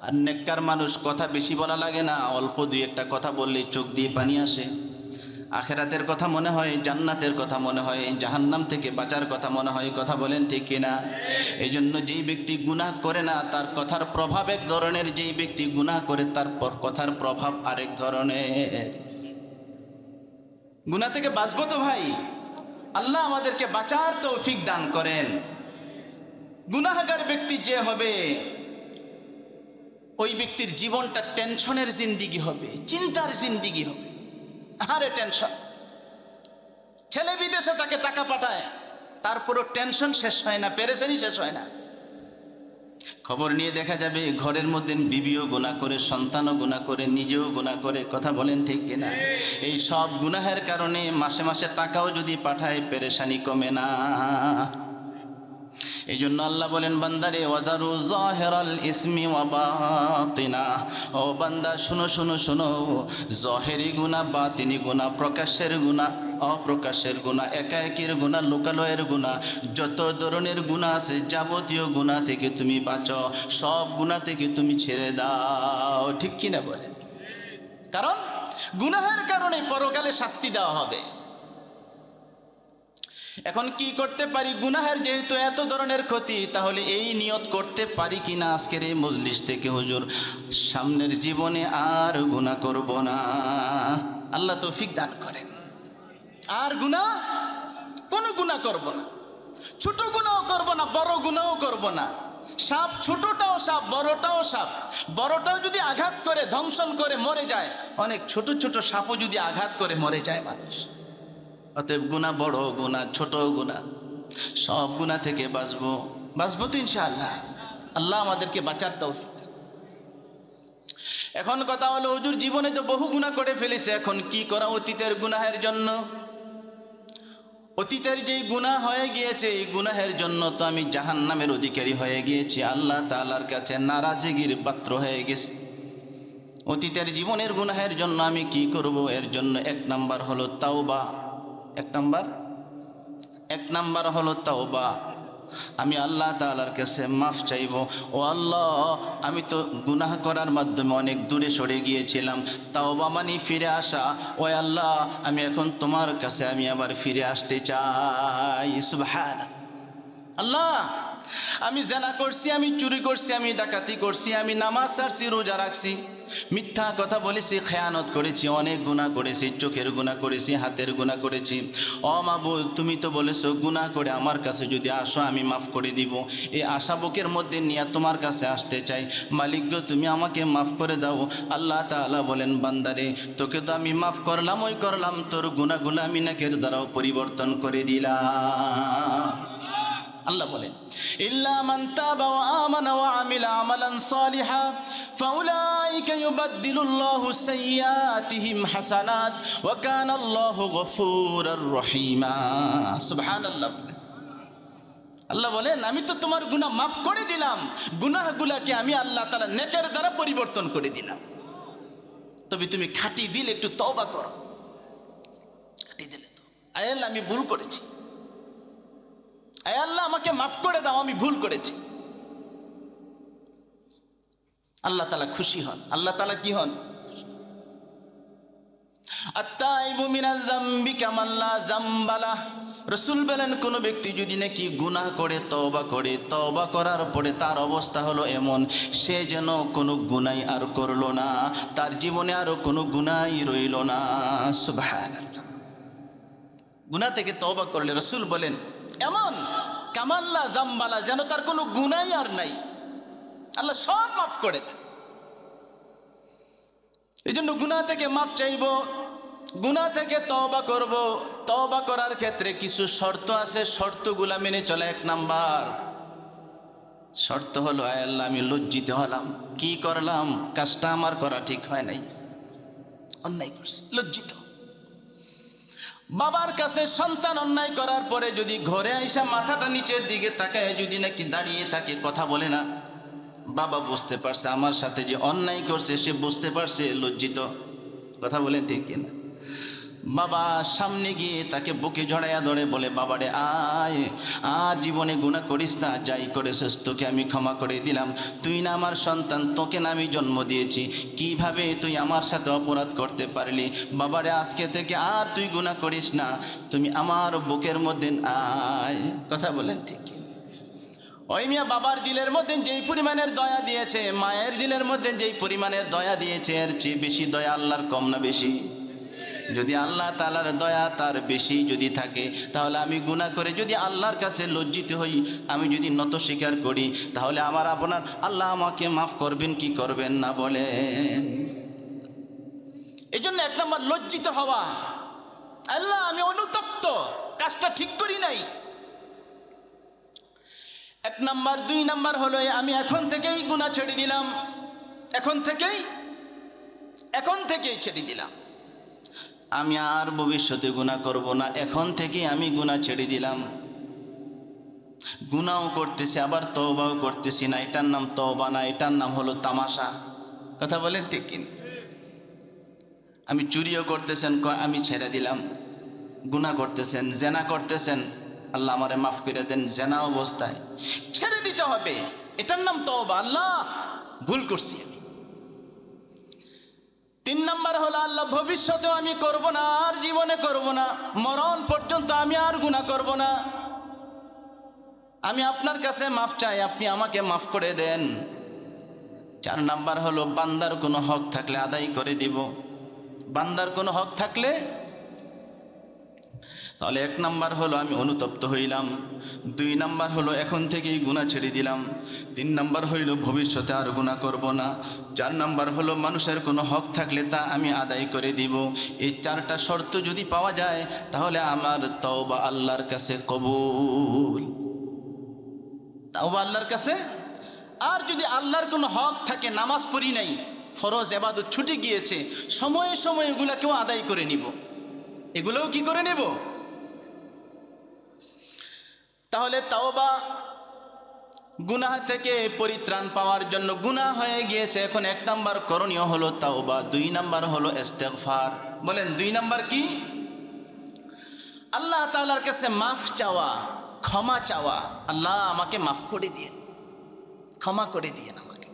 আর নেককার মানুষ কথা বেশি বলা লাগে না, অল্প 2-1টা কথা বললেই চোখ দিয়ে পানি আসে। আখেরাতের কথা মনে হয়, জান্নাতের কথা মনে হয়, জাহান্নাম থেকে বাঁচার কথা মনে হয়। কথা বলেন ঠিক কিনা? এই জন্য যেই ব্যক্তি গুনাহ করে না তার কথার প্রভাব এক ধরনের, যেই ব্যক্তি গুনাহ করে তার কথার প্রভাব আরেক ধরনের। গুনাহ থেকে বাঁচবো তো ভাই, আল্লাহ আমাদেরকে বাঁচার তৌফিক দান করেন। গুনাহগার ব্যক্তি যে হবে ওই ব্যক্তির জীবনটা টেনশনের জিন্দিগি হবে, চিন্তার জিন্দিগি হবে। আরে টেনশন, ছেলে বিদেশে তাকে টাকা পাঠায়, তারপরও টেনশন শেষ হয় না, পেরেশানি শেষ হয় না। খবর নিয়ে দেখা যাবে ঘরের মধ্যে বিবিও গুনাহ করে, সন্তানও গুনাহ করে, নিজেও গুনাহ করে। কথা বলেন ঠিক কিনা? এই সব গুনাহের কারণে মাসে মাসে টাকাও যদি পাঠায়, পেরেশানি কমে না। এই জন্য আল্লাহ বলেন, বান্দারে ওয়াজারু জাহিরাল ইসমি ওয়া বাতিনা। ও বান্দা শুনো শুনো শুনো, জাহেরি গুনাহ, বাতিনি গুনাহ, প্রকাশের গুনাহ, অপ্রকাশের গুনাহ, একাএকির গুনাহ, লোকালয়ের গুনাহ, যত ধরনের গুনাহ আছে যাবতীয় গুনাহ থেকে তুমি বাঁচো, সব গুনাহ থেকে তুমি ছেড়ে দাও। ঠিক কিনা বলেন? কারণ গুনাহের কারণে পরকালে শাস্তি দেওয়া হবে। এখন কি করতে পারি? গুনাহের যেহেতু এত ধরনের ক্ষতি, তাহলে এই নিয়ত করতে পারি কিনা আজকের এই মজলিস থেকে, হুজুর সামনের জীবনে আর গুনাহ করব না। আল্লাহ তৌফিক দান করেন। আর কোনো গুনাহ করব না, ছোট গুনাহও করব না, বড় গুনাহও করব না। সাপ ছোটটাও সাপ, বড়টাও সাপ। বড়টাও যদি আঘাত করে ধ্বংসন করে মরে যায়, অনেক ছোট ছোট সাপও যদি আঘাত করে মরে যায় মানুষ। অতএব গুনাহ, বড় গুনাহ, ছোট গুনাহ, সব গুনাহ থেকে বাঁচবো তো ইনশাআল্লাহ। আল্লাহ আমাদেরকে বাঁচার তৌফিক। এখন কথা হলো, হুজুর জীবনে তো বহু গুনাহ করে ফেলেছে, এখন কি করা অতীতের গুনাহের জন্য? অতীতের যেই গুনাহ হয়ে গিয়েছে, এই গুনাহের জন্য তো আমি জাহান্নামের অধিকারী হয়ে গিয়েছি, আল্লাহ তাআলার কাছে নারাজগির পাত্র হয়ে গেছি। অতীতের জীবনের গুনাহের জন্য আমি কি করব? এর জন্য এক নাম্বার হলো তাওবা। এক নাম্বার হলো তাওবা। আমি আল্লাহ তাআলার কাছে মাফ চাইব। ও আল্লাহ, আমি তো গুনাহ করার মাধ্যমে অনেক দূরে সরে গিয়েছিলাম। তাওবা মানে ফিরে আসা। ও আল্লাহ, আমি এখন তোমার কাছে আমি আবার ফিরে আসতে চাই। সুবহানাল্লাহ। আল্লাহ, আমি জেনা করছি, আমি চুরি করছি, আমি ডাকাতি করছি, আমি নামাজ ছাড়ছি, রোজা রাখছি, মিথ্যা কথা বলেছি, খেয়ানত করেছি, অনেক গুনাহ করেছি, চোখের গুনাহ করেছি, হাতের গুনাহ করেছি। ও মাবুদ, তুমি তো বলেছো গুনাহ করে আমার কাছে যদি আসো আমি মাফ করে দিব। এই আশা বুকের মধ্যে নিয়ে তোমার কাছে আসতে চাই। মালিক গো, তুমি আমাকে মাফ করে দাও। আল্লাহ তাআলা বলেন, বান্দারে তোকে তো আমি মাফ করলাম, ওই করলাম, তোর গুনাহগুলো আমি নেকের দ্বারাও পরিবর্তন করে দিলাম। আল্লাহ বলেন, ইল্লা মান তাবা ওয়া আমানা ওয়া আমিলা আমালান সালিহা ফাউলাইকা ইউবাদদিলুল্লাহু সাইয়্যাতিহিম হাসানাত ওয়া কানা আল্লাহু গফুরার রহিমা। সুবহানাল্লাহ। আল্লাহ বলেন, আমি তো তোমার গুনাহ মাফ করে দিলাম, গুনাহগুলোকে আমি আল্লাহ তাআলা নেকের দ্বারা পরিবর্তন করে দিলাম। তবে তুমি খাঁটি দিল একটু তওবা করো। খাঁটি দিলে তো, আয় আল্লাহ আমি ভুল করেছি, আয় আল্লাহ আমাকে মাফ করে দাও, আমি ভুল করেছি। আল্লাহ তাআলা খুশি হন। আল্লাহ তাআলা কি হন? আত্তাইবু মিনাজ যামবি কামান লা যামবা লাহ। রাসূল বলেন, কোন ব্যক্তি যদি নাকি গুনাহ করে তওবা করে, তওবা করার পরে তার অবস্থা হলো এমন, সে যেন কোনো গুনাহই আর করলো না, তার জীবনে আরো কোনো গুনাহই রইল না। সুবহানাল্লাহ। গুনাহ থেকে তওবা করলে রাসূল বলেন এমন কামাল্লা জাম্বালা, যেন তার কোনো গুনাহই আর নাই, আল্লাহ সব মাফ করে দেন। এই জন্য গুনাহ থেকে মাফ চাইব, গুনাহ থেকে তওবা করব। তওবা করার ক্ষেত্রে কিছু শর্ত আছে, শর্তগুলা মেনে চলে। এক নাম্বার শর্ত হলো, আয় আল্লাহ আমি লজ্জিত হলাম, কি করলাম, কাজটা আমার করা ঠিক হয় নাই, অন্যায় করছি, লজ্জিত। বাবার কাছে সন্তান অন্যায় করার পরে যদি ঘরে আইসা মাথাটা নিচের দিকে তাকায় যদি নাকি দাঁড়িয়ে থাকে, কথা বলে না, বাবা বুঝতে পারছে আমার সাথে যে অন্যায় করছে, সে বুঝতে পারছে, লজ্জিত। কথা বলেন ঠিক কিনা? বাবা সামনে গিয়ে তাকে বুকে জড়াইয়া ধরে বলে, বাবারে আয়, আর জীবনে গুনাহ করিস না, যাই করেছিস তোকে আমি ক্ষমা করে দিলাম। তুই না আমার সন্তান, তোকে না আমি জন্ম দিয়েছি, কিভাবে তুই আমার সাথে অপরাধ করতে পারলি? বাবারে আজকে থেকে আর তুই গুনাহ করিস না, তুমি আমার বুকের মধ্যে আয়। কথা বলেন ঠিক। ওই মিয়া বাবার দিলের মধ্যে যেই পরিমাণের দয়া দিয়েছে, মায়ের দিলের মধ্যে যেই পরিমাণের দয়া দিয়েছে, এর চেয়ে বেশি দয়া আল্লাহর কম না বেশি? যদি আল্লাহ তাআলার দয়া তার বেশি যদি থাকে, তাহলে আমি গুনাহ করে যদি আল্লাহর কাছে লজ্জিত হই, আমি যদি নত স্বীকার করি, তাহলে আমার আপনার আল্লাহ আমাকে মাফ করবেন কি করবেন না বলেন? এই জন্য এক নম্বর লজ্জিত হওয়া, আল্লাহ আমি অনুতপ্ত, কাজটা ঠিক করি নাই, এক নম্বর। দুই নম্বর হলো আমি এখন থেকেই গুনাহ ছেড়ে দিলাম, এখন থেকেই ছেড়ে দিলাম, আমি আর ভবিষ্যতে গুনাহ করব না, এখন থেকেই আমি গুনাহ ছেড়ে দিলাম। গুনাহও করতেছি আবার তওবাও করতেছি না, এটার নাম তওবা না, এটার নাম হলো তামাশা। কথা বলেন ঠিক কিনা? আমি চুরিও করতেছেন, আমি ছেড়ে দিলাম। গুনাহ করতেছেন, জেনা করতেছেন, আল্লাহ আমারে মাফ করে দেন, জেনা অবস্থায় ছেড়ে দিতে হবে, এটার নাম তওবা। আল্লাহ ভুল করছি আমি। তিন নম্বর হলো আল্লাহ ভবিষ্যতেও আমি করব না, আর জীবনে করব না, মরণ পর্যন্ত আমি আর গুনাহ করব না, আমি আপনার কাছে মাফ চাই, আপনি আমাকে মাফ করে দেন। চার নাম্বার হলো বান্দার কোনো হক থাকলে আদায় করে দিব, বান্দার কোনো হক থাকলে, তাহলে এক নাম্বার হলো আমি অনুতপ্ত হইলাম, দুই নাম্বার হলো এখন থেকেই গুনাহ ছেড়ে দিলাম, তিন নাম্বার হইল ভবিষ্যতে আর গুনাহ করব না, চার নাম্বার হলো মানুষের কোনো হক থাকলে তা আমি আদায় করে দিব। এই চারটা শর্ত যদি পাওয়া যায়, তাহলে আমার তওবা আল্লাহর কাছে কবুল, তওবা আল্লাহর কাছে। আর যদি আল্লাহর কোনো হক থাকে, নামাজ পড়ি নাই, ফরজ ইবাদত ছুটে গিয়েছে, সময়ে সময়ে এগুলাকেও আদায় করে নিব, এগুলোও কি করে নেব? তাহলে তাওবা গুনাহ থেকে পরিত্রাণ পাওয়ার জন্য, গুনাহ হয়ে গিয়েছে, এখন এক নাম্বার করণীয় হলো তাওবা, দুই নাম্বার হলো ইস্তেগফার। বলেন দুই নাম্বার কি? আল্লাহ তাআলার কাছে মাফ চাওয়া, ক্ষমা চাওয়া, আল্লাহ আমাকে মাফ করে দিয়েন, ক্ষমা করে দিয়েন আমাকে,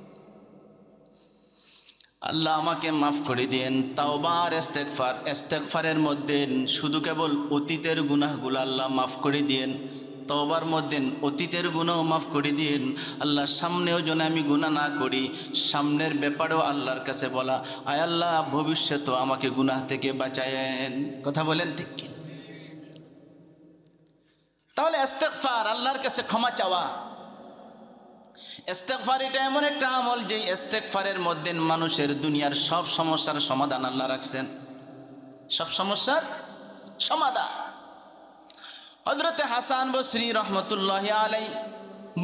আল্লাহ আমাকে মাফ করে দিয়েন। তাওবা আর ইস্তেগফার, ইস্তেগফারের মধ্যে শুধু কেবল অতীতের গুনাহগুলো আল্লাহ মাফ করে দিয়েন, তওবার মধ্যে অতীতের গুনাহও মাফ করে দিয়েন। আল্লাহ সামনেও যেন আমি গুনাহ না করি, সামনের ব্যাপারেও আল্লাহর কাছে বলা, আয় আল্লাহ ভবিষ্যতেও আমাকে গুনাহ থেকে বাঁচায়েন। কথা বলেন ঠিক কি? তাহলে ইস্তেগফার, আল্লাহর কাছে ক্ষমা চাওয়া। ইস্তেগফার এটা এমন একটা আমল, যে ইস্তেগফারের মধ্যে মানুষের দুনিয়ার সব সমস্যার সমাধান আল্লাহ রাখছেন, সব সমস্যার সমাধান। হযরতে হাসান বসরি রহমতুল্লাহি আলাইহি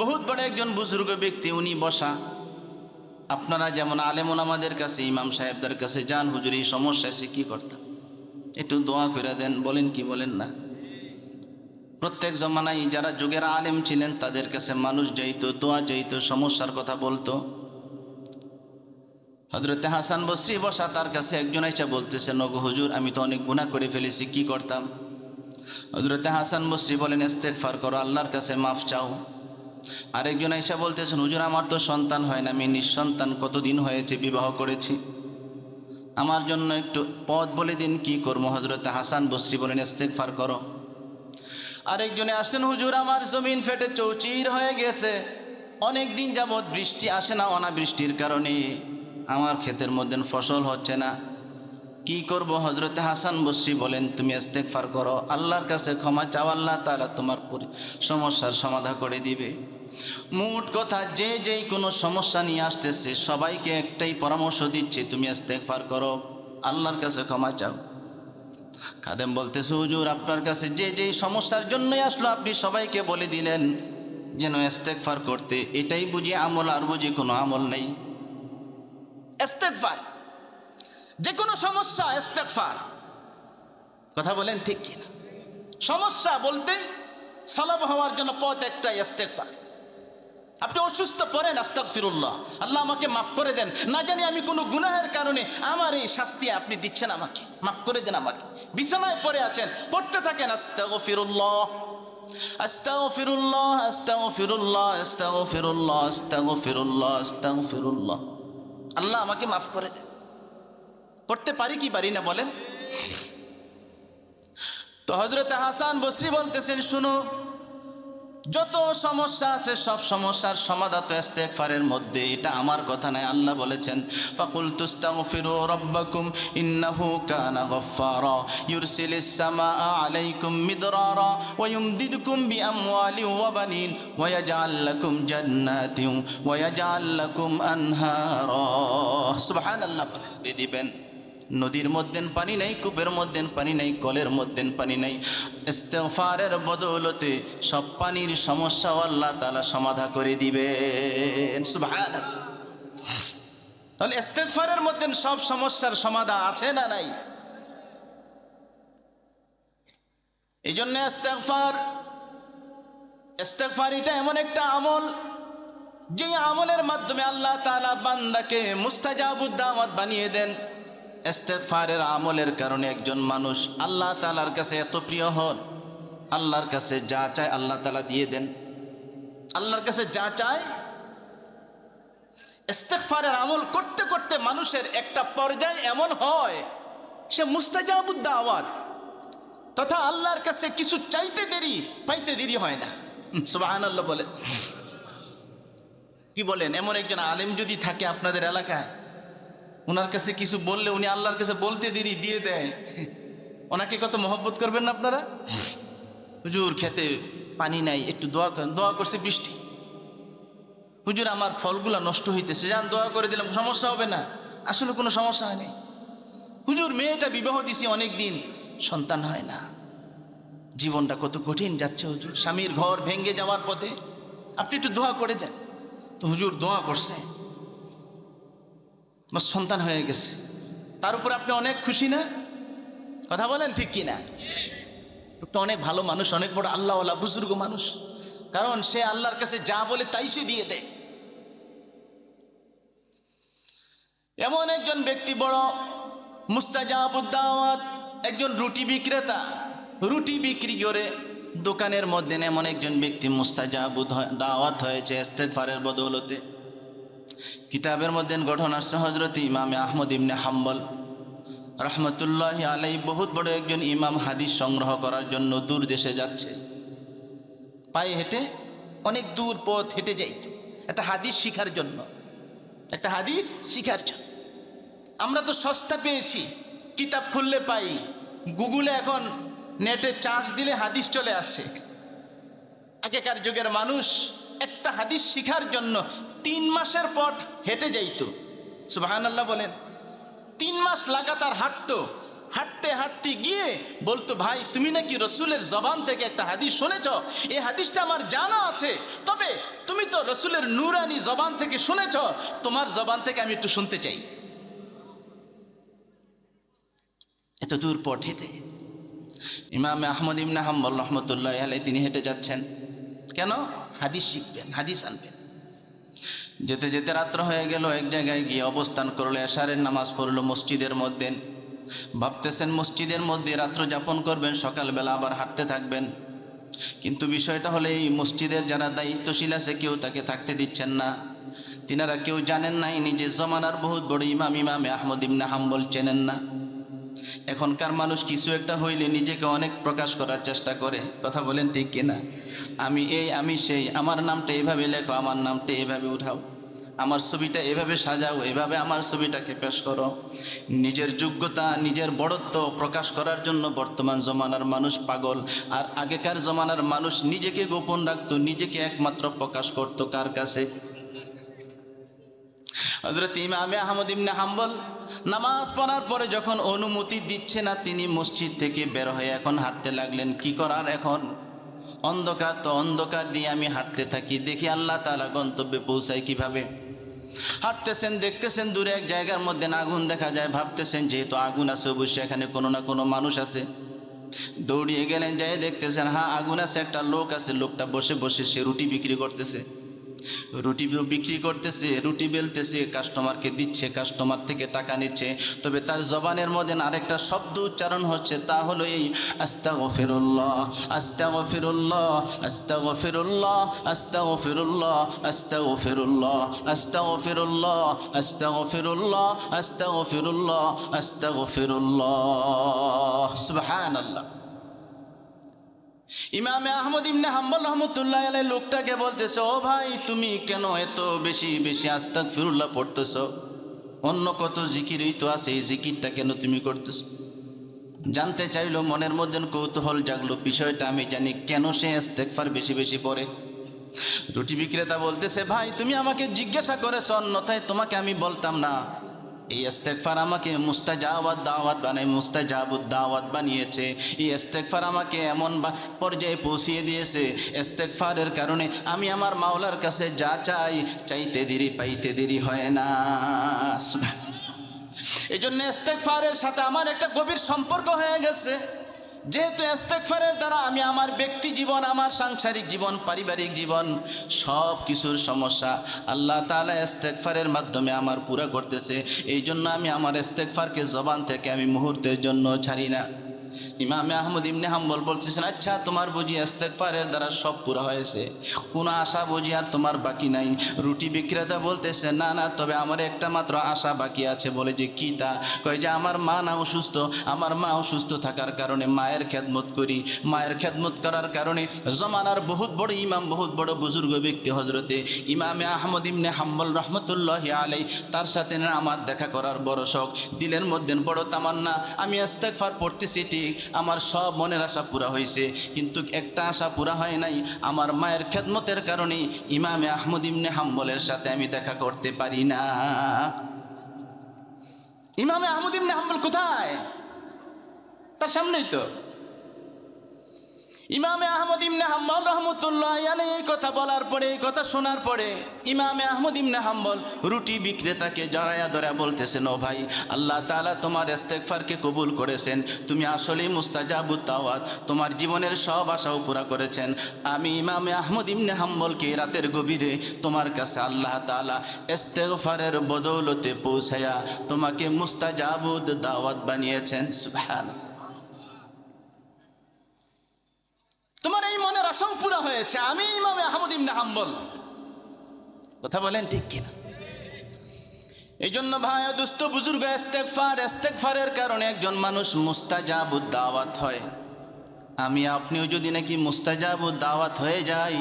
বহুত বড় একজন বুজুর্গ ব্যক্তি, উনি বসা। আপনারা যেমন আলেম ওলামাদের কাছে, ইমাম সাহেবদের কাছে যান, হুজুর এই সমস্যা আছে কি করতাম, একটু দোয়া করে দেন, বলেন কি বলেন না? প্রত্যেক জমানায় যারা যুগের আলেম ছিলেন, তাদের কাছে মানুষ যাইতো, দোয়া যাইতো, সমস্যার কথা বলতো। হযরতে হাসান বসরি বসা, তার কাছে একজন আইসা বলতেছে, নগো হুজুর আমি তো অনেক গুনাহ করে ফেলেছি, কি করতাম? হযরতে হাসান বসরি বলেন, ইস্তেগফার করো, আল্লাহর কাছে মাফ চাও। আরেকজন আইসা বলতেছেন, হুজুর আমার তো সন্তান হয় না, আমি নিঃসন্তান, কতদিন হয়েছে বিবাহ করেছি, আমার জন্য একটু পথ বলে দিন, কি করবো? হযরতে হাসান বসরি বলেন, ইস্তেগফার করো। আরেকজনে আসছেন, হুজুর আমার জমিন ফেটে চৌচির হয়ে গেছে, অনেক দিন যাবৎ বৃষ্টি আসে না, অনাবৃষ্টির কারণে আমার ক্ষেতের মধ্যে ফসল হচ্ছে না, কি করব? হযরতে হাসান বসরি বলেন, তুমি ইস্তেগফার করো, আল্লাহর কাছে ক্ষমা চাও, আল্লাহ তাআলা তোমার সমস্যার সমাধান করে দিবে। মোট কথা, যে যেই কোনো সমস্যা নিয়ে আসতেছে, সবাইকে একটাই পরামর্শ দিচ্ছে, তুমি ইস্তেগফার করো, আল্লাহর কাছে ক্ষমা চাও। খাদেম বলতেছে, হুজুর আপনার কাছে যে যেই সমস্যার জন্যই আসলো, আপনি সবাইকে বলে দিলেন যেন ইস্তেগফার করতে, এটাই বুঝি আমল, আর বুঝি কোনো আমল নেই? ইস্তেগফার, যে কোনো সমস্যা ইস্তেগফার। কথা বলেন ঠিক কিনা? সমস্যা বলতে সলভ হওয়ার জন্য পথ একটাই, ইস্তেগফার। আপনি অসুস্থ, পড়েন আস্তাগফিরুল্লাহ, আল্লাহ আমাকে মাফ করে দেন, না জানি আমি কোনো গুনাহের কারণে আমার এই শাস্তি আপনি দিচ্ছেন, আমাকে মাফ করে দেন। আমাকে বিছানায় পড়ে আছেন, পড়তে থাকেন আস্তাগফিরুল্লাহ, আস্তাগফিরুল্লাহ, আস্তাগফিরুল্লাহ, আস্তাগফিরুল্লাহ, আস্তাগফিরুল্লাহ, আস্তাগফিরুল্লাহ, আল্লাহ আমাকে মাফ করে দেন। পড়তে পারি কি পারি না বলেন? তো হযরতে হাসান বসরি বলতেছেন, শুনো, যত সমস্যা আছে সব সমস্যার সমাধান তো ইস্তেগফারের মধ্যে। এটা আমার কথা নয়, আল্লাহ বলেছেন ফাকুল তুস্তাগফিরু রাব্বাকুম ইন্নাহু কানা গফফারা ইউরসিলিস সামাআ আলাইকুম মিদরারা ওয়া ইউমদিদকুম বিআমওয়ালিন ওয়া বানিন ওয়া ইয়াজআল লাকুম জান্নাতিন ওয়া ইয়াজআল লাকুম আনহারা। সুবহানাল্লাহ বলে দিবেন। নদীর মধ্যে পানি নাই, কূপের মধ্যে পানি নাই, কলের মধ্যে পানি নাই, ইস্তেগফারের বদৌলতে সব পানির সমস্যা আল্লাহ তাআলা সমাধান করে দিবেন। সুবহানাল্লাহ। তাহলে ইস্তেগফারের মধ্যে সব সমস্যার সমাধান আছে না নাই? এই জন্য ইস্তেগফার এটা এমন একটা আমল, যে আমলের মাধ্যমে আল্লাহ তাআলা বান্দাকে মুস্তাজাবুদ দাওয়াত বানিয়ে দেন। ইস্তেগফারের আমলের কারণে একজন মানুষ আল্লাহ তাআলার কাছে এত প্রিয় হন, আল্লাহর কাছে যা চায় আল্লাহ তাআলা দিয়ে দেন। আল্লাহর কাছে যা চায়, ইস্তেগফারের আমল করতে করতে মানুষের একটা পর্যায়ে এমন হয় সে মুস্তাজাবুদ দাওয়াত, তথা আল্লাহর কাছে কিছু চাইতে দেরি পাইতে দেরি হয় না। সুবহানাল্লাহ বলে কি বলেন? এমন একজন আলেম যদি থাকে আপনাদের এলাকায়, ওনার কাছে কিছু বললে উনি আল্লাহর কাছে বলতে দেরি দিয়ে দেয়, ওনাকে কত মহব্বত করবেন না আপনারা? হুজুর খেতে পানি নাই, একটু দোয়া করেন। দোয়া করছে বৃষ্টি। হুজুর আমার ফলগুলা নষ্ট হইতেছে, যান দোয়া করে দিলাম, সমস্যা হবে না। আসলে কোনো সমস্যা হয়নি। হুজুর মেয়েটা বিবাহ দিছি অনেক দিন, সন্তান হয় না, জীবনটা কত কঠিন যাচ্ছে হুজুর, স্বামীর ঘর ভেঙে যাওয়ার পথে, আপনি একটু দোয়া করে দেন। তো হুজুর দোয়া করছে, আমার সন্তান হয়ে গেছে, তার উপর আপনি অনেক খুশি না? কথা বলেন ঠিক কি না? লোকটা অনেক ভালো মানুষ, অনেক বড় আল্লাহওয়ালা বুজুর্গ মানুষ, কারণ সে আল্লাহর কাছে যা বলে তাই সে দিয়ে দেয়। এমন একজন ব্যক্তি বড় মুস্তাজাবুদ দাওয়াত, একজন রুটি বিক্রেতা, রুটি বিক্রি করে দোকানের মধ্যে এমন একজন ব্যক্তি মুস্তাজাবুদ দাওয়াত হয়েছে ইস্তেগফারের বদৌলতে। কিতাবের মধ্যে ঘটনা আসছে, হযরত ইমাম আহমদ ইবনে হাম্বল রহমতুল্লাহি আলাইহি বহুত বড় একজন ইমাম হাদিস সংগ্রহ করার জন্য দূর দেশে যাচ্ছে, পায়ে হেঁটে অনেক দূর পথ হেঁটে যাইত একটা হাদিস শিখার জন্য, একটা হাদিস শিখার জন্য। আমরা তো সস্তা পেয়েছি, কিতাব খুললে পাই, গুগলে এখন নেটে চার্জ দিলে হাদিস চলে আসে। আগেকার যুগের মানুষ একটা হাদিস শিখার জন্য 3 মাসের পথ হেঁটে যাইত। সুবহানাল্লাহ বলেন। 3 মাস লাগাতার হাঁটতো, হাঁটতে হাঁটতে গিয়ে বলতো, ভাই তুমি নাকি রসুলের জবান থেকে একটা হাদিস শুনেছ, এই হাদিসটা আমার জানা আছে, তবে তুমি তো রসুলের নূরানি জবান থেকে শুনেছ, তোমার জবান থেকে আমি একটু শুনতে চাই। এত দূর পথ হেঁটে ইমাম আহমদ ইবনে হাম্বল রহমতুল্লাহি আলাইহি তিনি হেঁটে যাচ্ছেন। কেন? হাদিস শিখবেন, হাদিস আনবেন। যেতে যেতে রাত্র হয়ে গেল, এক জায়গায় গিয়ে অবস্থান করলো, এশারের নামাজ পড়লো মসজিদের মধ্যে। ভাবতেছেন মসজিদের মধ্যে রাত্র যাপন করবেন, সকালবেলা আবার হাঁটতে থাকবেন। কিন্তু বিষয়টা হলে এই মসজিদের যারা দায়িত্বশীল আছে কেউ তাকে থাকতে দিচ্ছেন না। তিনারা কেউ জানেন নাই নিজের জমানার বহুত বড় ইমাম ইমামে আহমদ ইবনে হাম্বল চেনেন না। এখনকার মানুষ কিছু একটা হইলে নিজেকে অনেক প্রকাশ করার চেষ্টা করে। কথা বলেন ঠিক কিনা? আমি এই, আমি সেই, আমার নামটা এভাবে লেখো, আমার নামটা এভাবে উঠাও, আমার ছবিটা এভাবে সাজাও, এভাবে আমার ছবিটাকে পেশ করো। নিজের যোগ্যতা, নিজের বড়ত্ব প্রকাশ করার জন্য বর্তমান জমানার মানুষ পাগল। আর আগেকার জমানার মানুষ নিজেকে গোপন রাখতো, নিজেকে একমাত্র প্রকাশ করত কার কাছে? হযরত ইমামে আহমদ ইবনে হাম্বল নামাজ পড়ার পরে যখন অনুমতি দিচ্ছে না, তিনি মসজিদ থেকে বের হয়ে এখন হাঁটতে লাগলেন। কি করার এখন? অন্ধকার তো, অন্ধকার দিয়ে আমি হাঁটতে থাকি, দেখি আল্লাহ তাআলা গন্তব্যে পৌঁছায় কিভাবে। হাঁটতেছেন, দেখতেছেন দূরে এক জায়গার মধ্যে আগুন দেখা যায়, ভাবতেছেন যেহেতু আগুন আছে অবশ্যই এখানে কোনো না কোনো মানুষ আছে। দৌড়িয়ে গেলেন, যাই দেখতেছেন হ্যাঁ আগুন আছে, একটা লোক আছে, লোকটা বসে বসে সে রুটি বিক্রি করতেছে। রুটি বিক্রি করতেছে, রুটি বেলতেছে, কাস্টমারকে দিচ্ছে, কাস্টমার থেকে টাকা নিচ্ছে। তবে তার জবানের মধ্যে আরেকটা শব্দ উচ্চারণ হচ্ছে, তা হলো এই আস্তাগফিরুল্লাহ, আস্তাগফিরুল্লাহ, আস্তাগফিরুল্লাহ, আস্তাগফিরুল্লাহ, আস্তাগফিরুল্লাহ, আস্তাগফিরুল্লাহ, আস্তাগফিরুল্লাহ, আস্তাগফিরুল্লাহ, আস্তাগফিরুল্লাহ। সুবহানাল্লাহ। ইমামে আহমদ ইবনে হাম্বল রহমতুল্লাহ আলাইহি লোকটাকে বলতেছে, ও ভাই তুমি কেন এত বেশি বেশি আস্তাগফিরুল্লাহ পড়তেছ? অন্য কত জিকিরই তো আছে, এই জিকিরটা কেন তুমি করতেছো? জানতে চাইলো, মনের মধ্যে কৌতূহল জাগলো, বিষয়টা আমি জানি কেন সে ইস্তেগফার বেশি বেশি পড়ে। রুটি বিক্রেতা বলতেছে, ভাই তুমি আমাকে জিজ্ঞাসা করেছ, অন্যথায় তোমাকে আমি বলতাম না। এই ইস্তেগফার আমাকে মুস্তাজাবাদ দাওয়াত বানায়, মুস্তাজাবুদ দাওয়াত বানিয়েছে। এই ইস্তেগফার আমাকে এমন পর্যায়ে পৌঁছিয়ে দিয়েছে, ইস্তেগফারের কারণে আমি আমার মাওলার কাছে যা চাই, চাইতে দেরি পাইতে দেরি হয় না। এই জন্য ইস্তেগফারের সাথে আমার একটা গভীর সম্পর্ক হয়ে গেছে। যেহেতু ইস্তেগফারের দ্বারা আমি আমার ব্যক্তি জীবন, আমার সাংসারিক জীবন, পারিবারিক জীবন, সব কিছুর সমস্যা আল্লাহ তাআলা ইস্তেগফারের মাধ্যমে আমার পুরা করতেছে। এই জন্য আমি আমার ইস্তেগফারকে জবান থেকে আমি মুহূর্তের জন্য ছাড়ি না। ইমামে আহমদ ইবনে হাম্বল বলতেছেন, আচ্ছা তোমার বুঝি ইস্তেগফারের দ্বারা সব পুরা হয়েছে, কোনো আশা বুঝি আর তোমার বাকি নাই? রুটি বিক্রেতা বলতেছে, না না, তবে আমার একটা মাত্র আশা বাকি আছে। বলে যে কি তা? কয় যে আমার মা না অসুস্থ, আমার মা অসুস্থ থাকার কারণে মায়ের খেদমত করি, মায়ের খেদমত করার কারণে জমানার বহুত বড় ইমাম, বহুত বড় বুজুর্গ ব্যক্তি হজরতে ইমামে আহমদ ইবনে হাম্বল রহমতুল্লাহি আলাইহি, তার সাথে আমার দেখা করার বড় শখ, দিলের মধ্যে বড় তামান্না। আমি ইস্তেগফার পড়তেছি ঠিক, আমার সব মনের আশা পুরা হয়েছে, কিন্তু একটা আশা পুরা হয় নাই, আমার মায়ের খেদমতের কারণে ইমামে আহমদ ইবনে হাম্বলের সাথে আমি দেখা করতে পারি না। ইমামে আহমদ ইবনে হাম্বল কোথায়? তার সামনেই তো। ইমামে আহমদ ইবনে হাম্বল রহমতুল্লাহি আলাইহি এই কথা বলার পরে, এই কথা শোনার পরে ইমামে আহমদ ইবনে হাম্বল রুটি বিক্রেতাকে জড়ায়া ধরে বলতেছেন, ও ভাই, আল্লাহ তাআলা তোমার ইস্তেগফারকে কবুল করেছেন, তুমি আসলেই মুস্তাজাবুদ দাওয়াত, তোমার জীবনের সব আশাও পুরা করেছেন। আমি ইমামে আহমদ ইবনে হাম্বলকে রাতের গভীরে তোমার কাছে আল্লাহ তাআলা ইস্তেগফারের বদৌলতে পৌঁছায়া তোমাকে মুস্তাজাবুদ দাওয়াত বানিয়েছেন। সুবহানাল্লাহ। তোমার এই মনের আশাও পুরা হয়েছে। আমি ইমামে আহমদ ইবনে হাম্বল। কথা বলেন ঠিক কিনা? এই জন্য ভাই দুস্থ বুজুর্গ, ইস্তেগফারের কারণে একজন মানুষ মুস্তাজাবুদ দাওয়াত হয়। আমি আপনিও যদি নাকি মুস্তাজাবুদ দাওয়াত হয়ে যাই,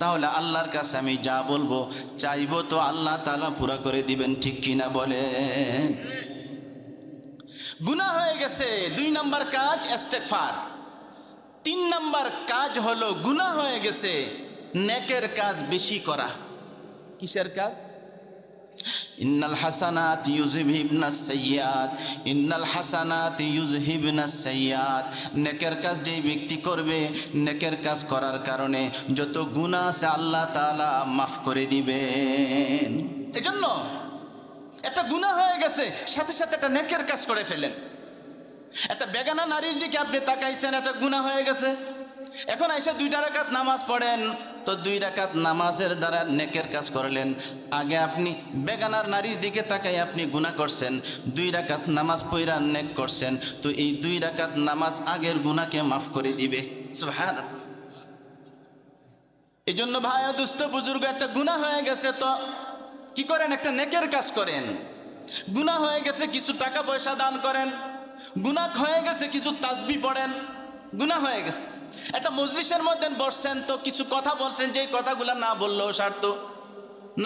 তাহলে আল্লাহর কাছে আমি যা বলবো চাইবো তো আল্লাহ তাআলা পুরা করে দিবেন, ঠিক কিনা বলেন? গুনাহ হয়ে গেছে, 2 নম্বর কাজ ইস্তেগফার। 3 নম্বর কাজ হলো, গুনাহ হয়ে গেছে, নেকের কাজ বেশি করা। কিসের কাজ? ইন্নাল হাসানাত ইউযহিবনাস সাইয়্যাত, ইন্নাল হাসানাত ইউযহিবনাস সাইয়্যাত। নেকের কাজ যেই ব্যক্তি করবে, নেকের কাজ করার কারণে যত গুনাহ আছে আল্লাহ তাআলা মাফ করে দিবেন। এজন্য একটা গুনাহ হয়ে গেছে, সাথে সাথে একটা নেকের কাজ করে ফেলেন। একটা বেগানা নারীর দিকে আপনি তাকাইছেন, একটা গুনাহ হয়ে গেছে, এখন আইসা 2 রাকাত নামাজ পড়েন, তো 2 রাকাত নামাজের দ্বারা নেকের কাজ করলেন। আগে আপনি বেগানার নারীর দিকে তাকাই আপনি গুনাহ করছেন, 2 রাকাত নামাজ পড়া নেক করছেন, তো এই 2 রাকাত নামাজ আগের গুনাহকে মাফ করে দিবে। সুবহানাল্লাহ। এই জন্য ভাই দুস্থ বুজুর্গ, একটা গুনাহ হয়ে গেছে, তো কি করেন? একটা নেকের কাজ করেন। গুনাহ হয়ে গেছে, কিছু টাকা পয়সা দান করেন। গুনাহ হয়ে গেছে, কিছু তাসবিহ পড়েন। গুনাহ হয়ে গেছে, একটা মজলিসের মধ্যে বসছেন, তো কিছু কথা বলছেন, যে কথাগুলো না বললেও সারতো,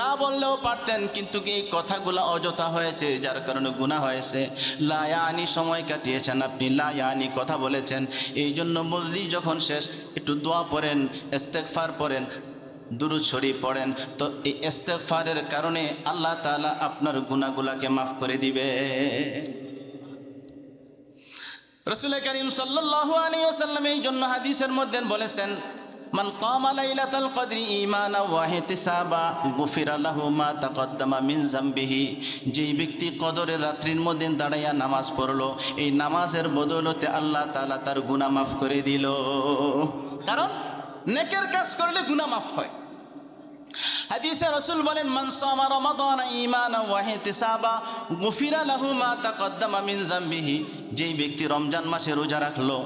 না বললেও পারতেন, কিন্তু এই কথাগুলো অযথা হয়েছে, যার কারণে গুনাহ হয়েছে। লা ইয়ানি সময় কাটিয়েছেন আপনি, লা ইয়ানি কথা বলেছেন। এই জন্য মজলিস যখন শেষ, একটু দোয়া পড়েন, ইস্তেগফার পড়েন, দুরূদ শরীফ পড়েন, তো এই ইস্তেগফারের কারণে আল্লাহ তাআলা আপনার গুনাহগুলোকে মাফ করে দিবে। রাসূল করিম সাল্লাল্লাহু আলাইহি ওয়াসাল্লাম এই জন্য হাদিসের মধ্যে বলেছেন, মান কামা লাইলাতাল কদরি ঈমানাও ওয়া ইহতিসাবা গুফিরা লাহু মা তাকদ্দামা মিন যামবিহি। যেই ব্যক্তি কদরের রাত্রির মধ্যে দাঁড়াইয়া নামাজ পড়লো, এই নামাজের বদৌলতে আল্লাহ তাআলা তার গুনাহ মাফ করে দিল। কারণ নেকের কাজ করলে গুনাহ মাফ হয়। হাদিসে রাসূল বলেন, মান সামা রমাদান ঈমানান ওয়া ইহতিসাবা গুফিরা লাহু মা তাকদ্দামা মিন যামবিহি। যেই ব্যক্তি রমজান মাসে রোজা রাখলো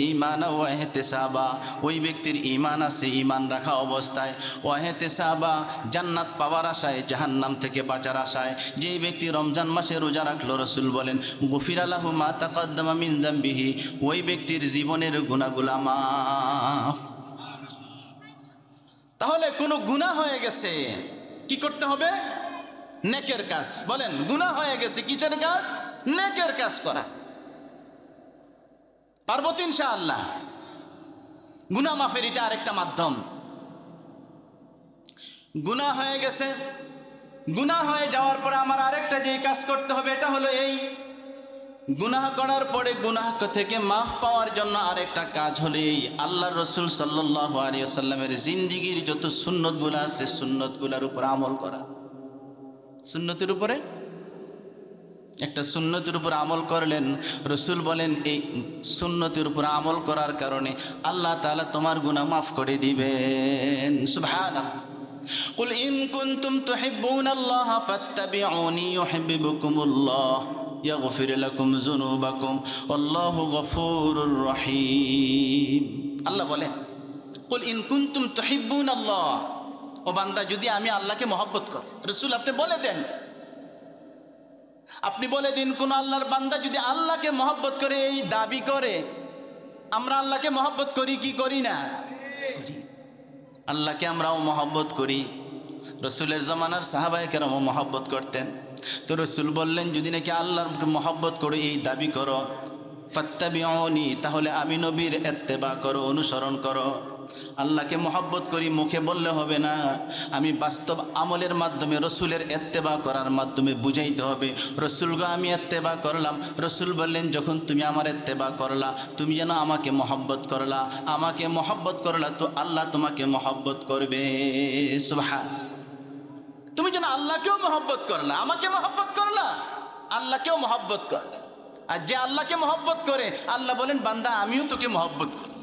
ঈমানান ওয়া ইহতিসাবা, ওই ব্যক্তির ঈমান আছে, ঈমান রাখা অবস্থায়, ওয়া ইহতিসাবা জান্নাত পাওয়ার আশায়, জাহান্নাম থেকে বাঁচার আশায় যেই ব্যক্তি রমজান মাসে রোজা রাখলো, রাসূল বলেন গুফিরা লাহু মা তাকদ্দামা মিন যামবিহি, ওই ব্যক্তির জীবনের গুনাহগুলো মাফ। তাহলে কোনো গুনাহ হয়ে গেছে, কি করতে হবে? নেকের কাজ। বলেন, গুনাহ হয়ে গেছে, কিসের কাজ? নেকের কাজ করা। পারবো তো ইনশাআল্লাহ। গুনাহ মাফের এটা আরেকটা মাধ্যম। গুনাহ হয়ে গেছে, গুনাহ হয়ে যাওয়ার পরে আমার আরেকটা যে কাজ করতে হবে, এটা হলো এই গুনাহ করার পরে গুনাহ থেকে মাফ পাওয়ার জন্য আরেকটা কাজ হলো এই আল্লাহর রাসূল সাল্লাল্লাহু আলাইহি ওয়াসাল্লামের জিন্দেগীর যত সুন্নতগুলো আছে, সুন্নতগুলোর উপর আমল করা। সুন্নতের উপরে একটা সুন্নতের উপর আমল করলেন, রাসূল বলেন এই সুন্নতের উপর আমল করার কারণে আল্লাহ তাআলা তোমার গুনাহ মাফ করে দিবেন। সুবহানাল্লাহ। কুল ইন কুনতুম তুহিব্বুনাল্লাহ ফাত্তাবিউনি ইউহিব্বুকুমুল্লাহ ইয়াগফির লাকুম যুনুবাকুম আল্লাহু গফুরুর রহিম। আল্লাহ বলেন, কুল ইন কুনতুম তুহিব্বুনাল্লাহ, ও বান্দা যদি আমি আল্লাহকে মহব্বত করি। রাসূল আপনি বলে দেন, আপনি বলে দিন, কোন আল্লাহর বান্দা যদি আল্লাহকে মহব্বত করে, এই দাবি করে আমরা আল্লাহকে মহব্বত করি কি করি না? করি। আল্লাহকে আমরাও মহব্বত করি। রসুলের জমানার সাহাবায়ে কেরামও মহব্বত করতেন। তো রসুল বললেন, যদি নাকি আল্লাহর মহব্বত করো, এই দাবি করো, ফাত্তাবিউনি, তাহলে আমি নবীর ইত্তেবা করো, অনুসরণ করো। আল্লাহকে মহব্বত করি মুখে বললে হবে না, আমি বাস্তব আমলের মাধ্যমে রসুলের ইত্তেবা করার মাধ্যমে বুঝাইতে হবে। রসুলকে আমি ইত্তেবা করলাম, রসুল বললেন যখন তুমি আমার ইত্তেবা করলা, তুমি যেন আমাকে মহব্বত করলা, আমাকে মহব্বত করলা তো আল্লাহ তোমাকে মহব্বত করবে। সুবহান। তুমি যেন আল্লাহকেও মহব্বত করলা, আমাকে মহব্বত করলা, আল্লাহকেও মহব্বত করলা। আর যে আল্লাহকে মহব্বত করে, আল্লাহ বলেন বান্দা আমিও তোকে মহব্বত করি।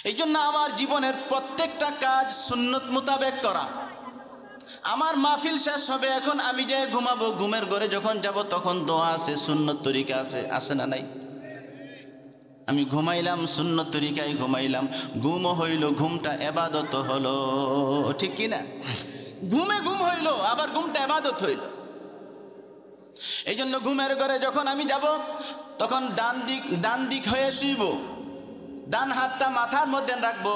এই জন্য আমার জীবনের প্রত্যেকটা কাজ সুন্নত মোতাবেক করা। আমার মাহফিল শেষ হবে, এখন আমি যে ঘুমাবো, ঘুমের ঘরে যখন যাব তখন দোয়া আছে, সুন্নত তরিকা আছে, আছে না নাই? আমি ঘুমাইলাম সুন্নত তরিকায় ঘুমাইলাম, ঘুমও হইল, ঘুমটা ইবাদত হলো, ঠিক কি না? ঘুমে ঘুম হইল, আবার ঘুমটা ইবাদত হইল। এই জন্য ঘুমের ঘরে যখন আমি যাব তখন ডান দিক হয়ে শুইব, ডান হাতটা মাথার মধ্যে রাখবো,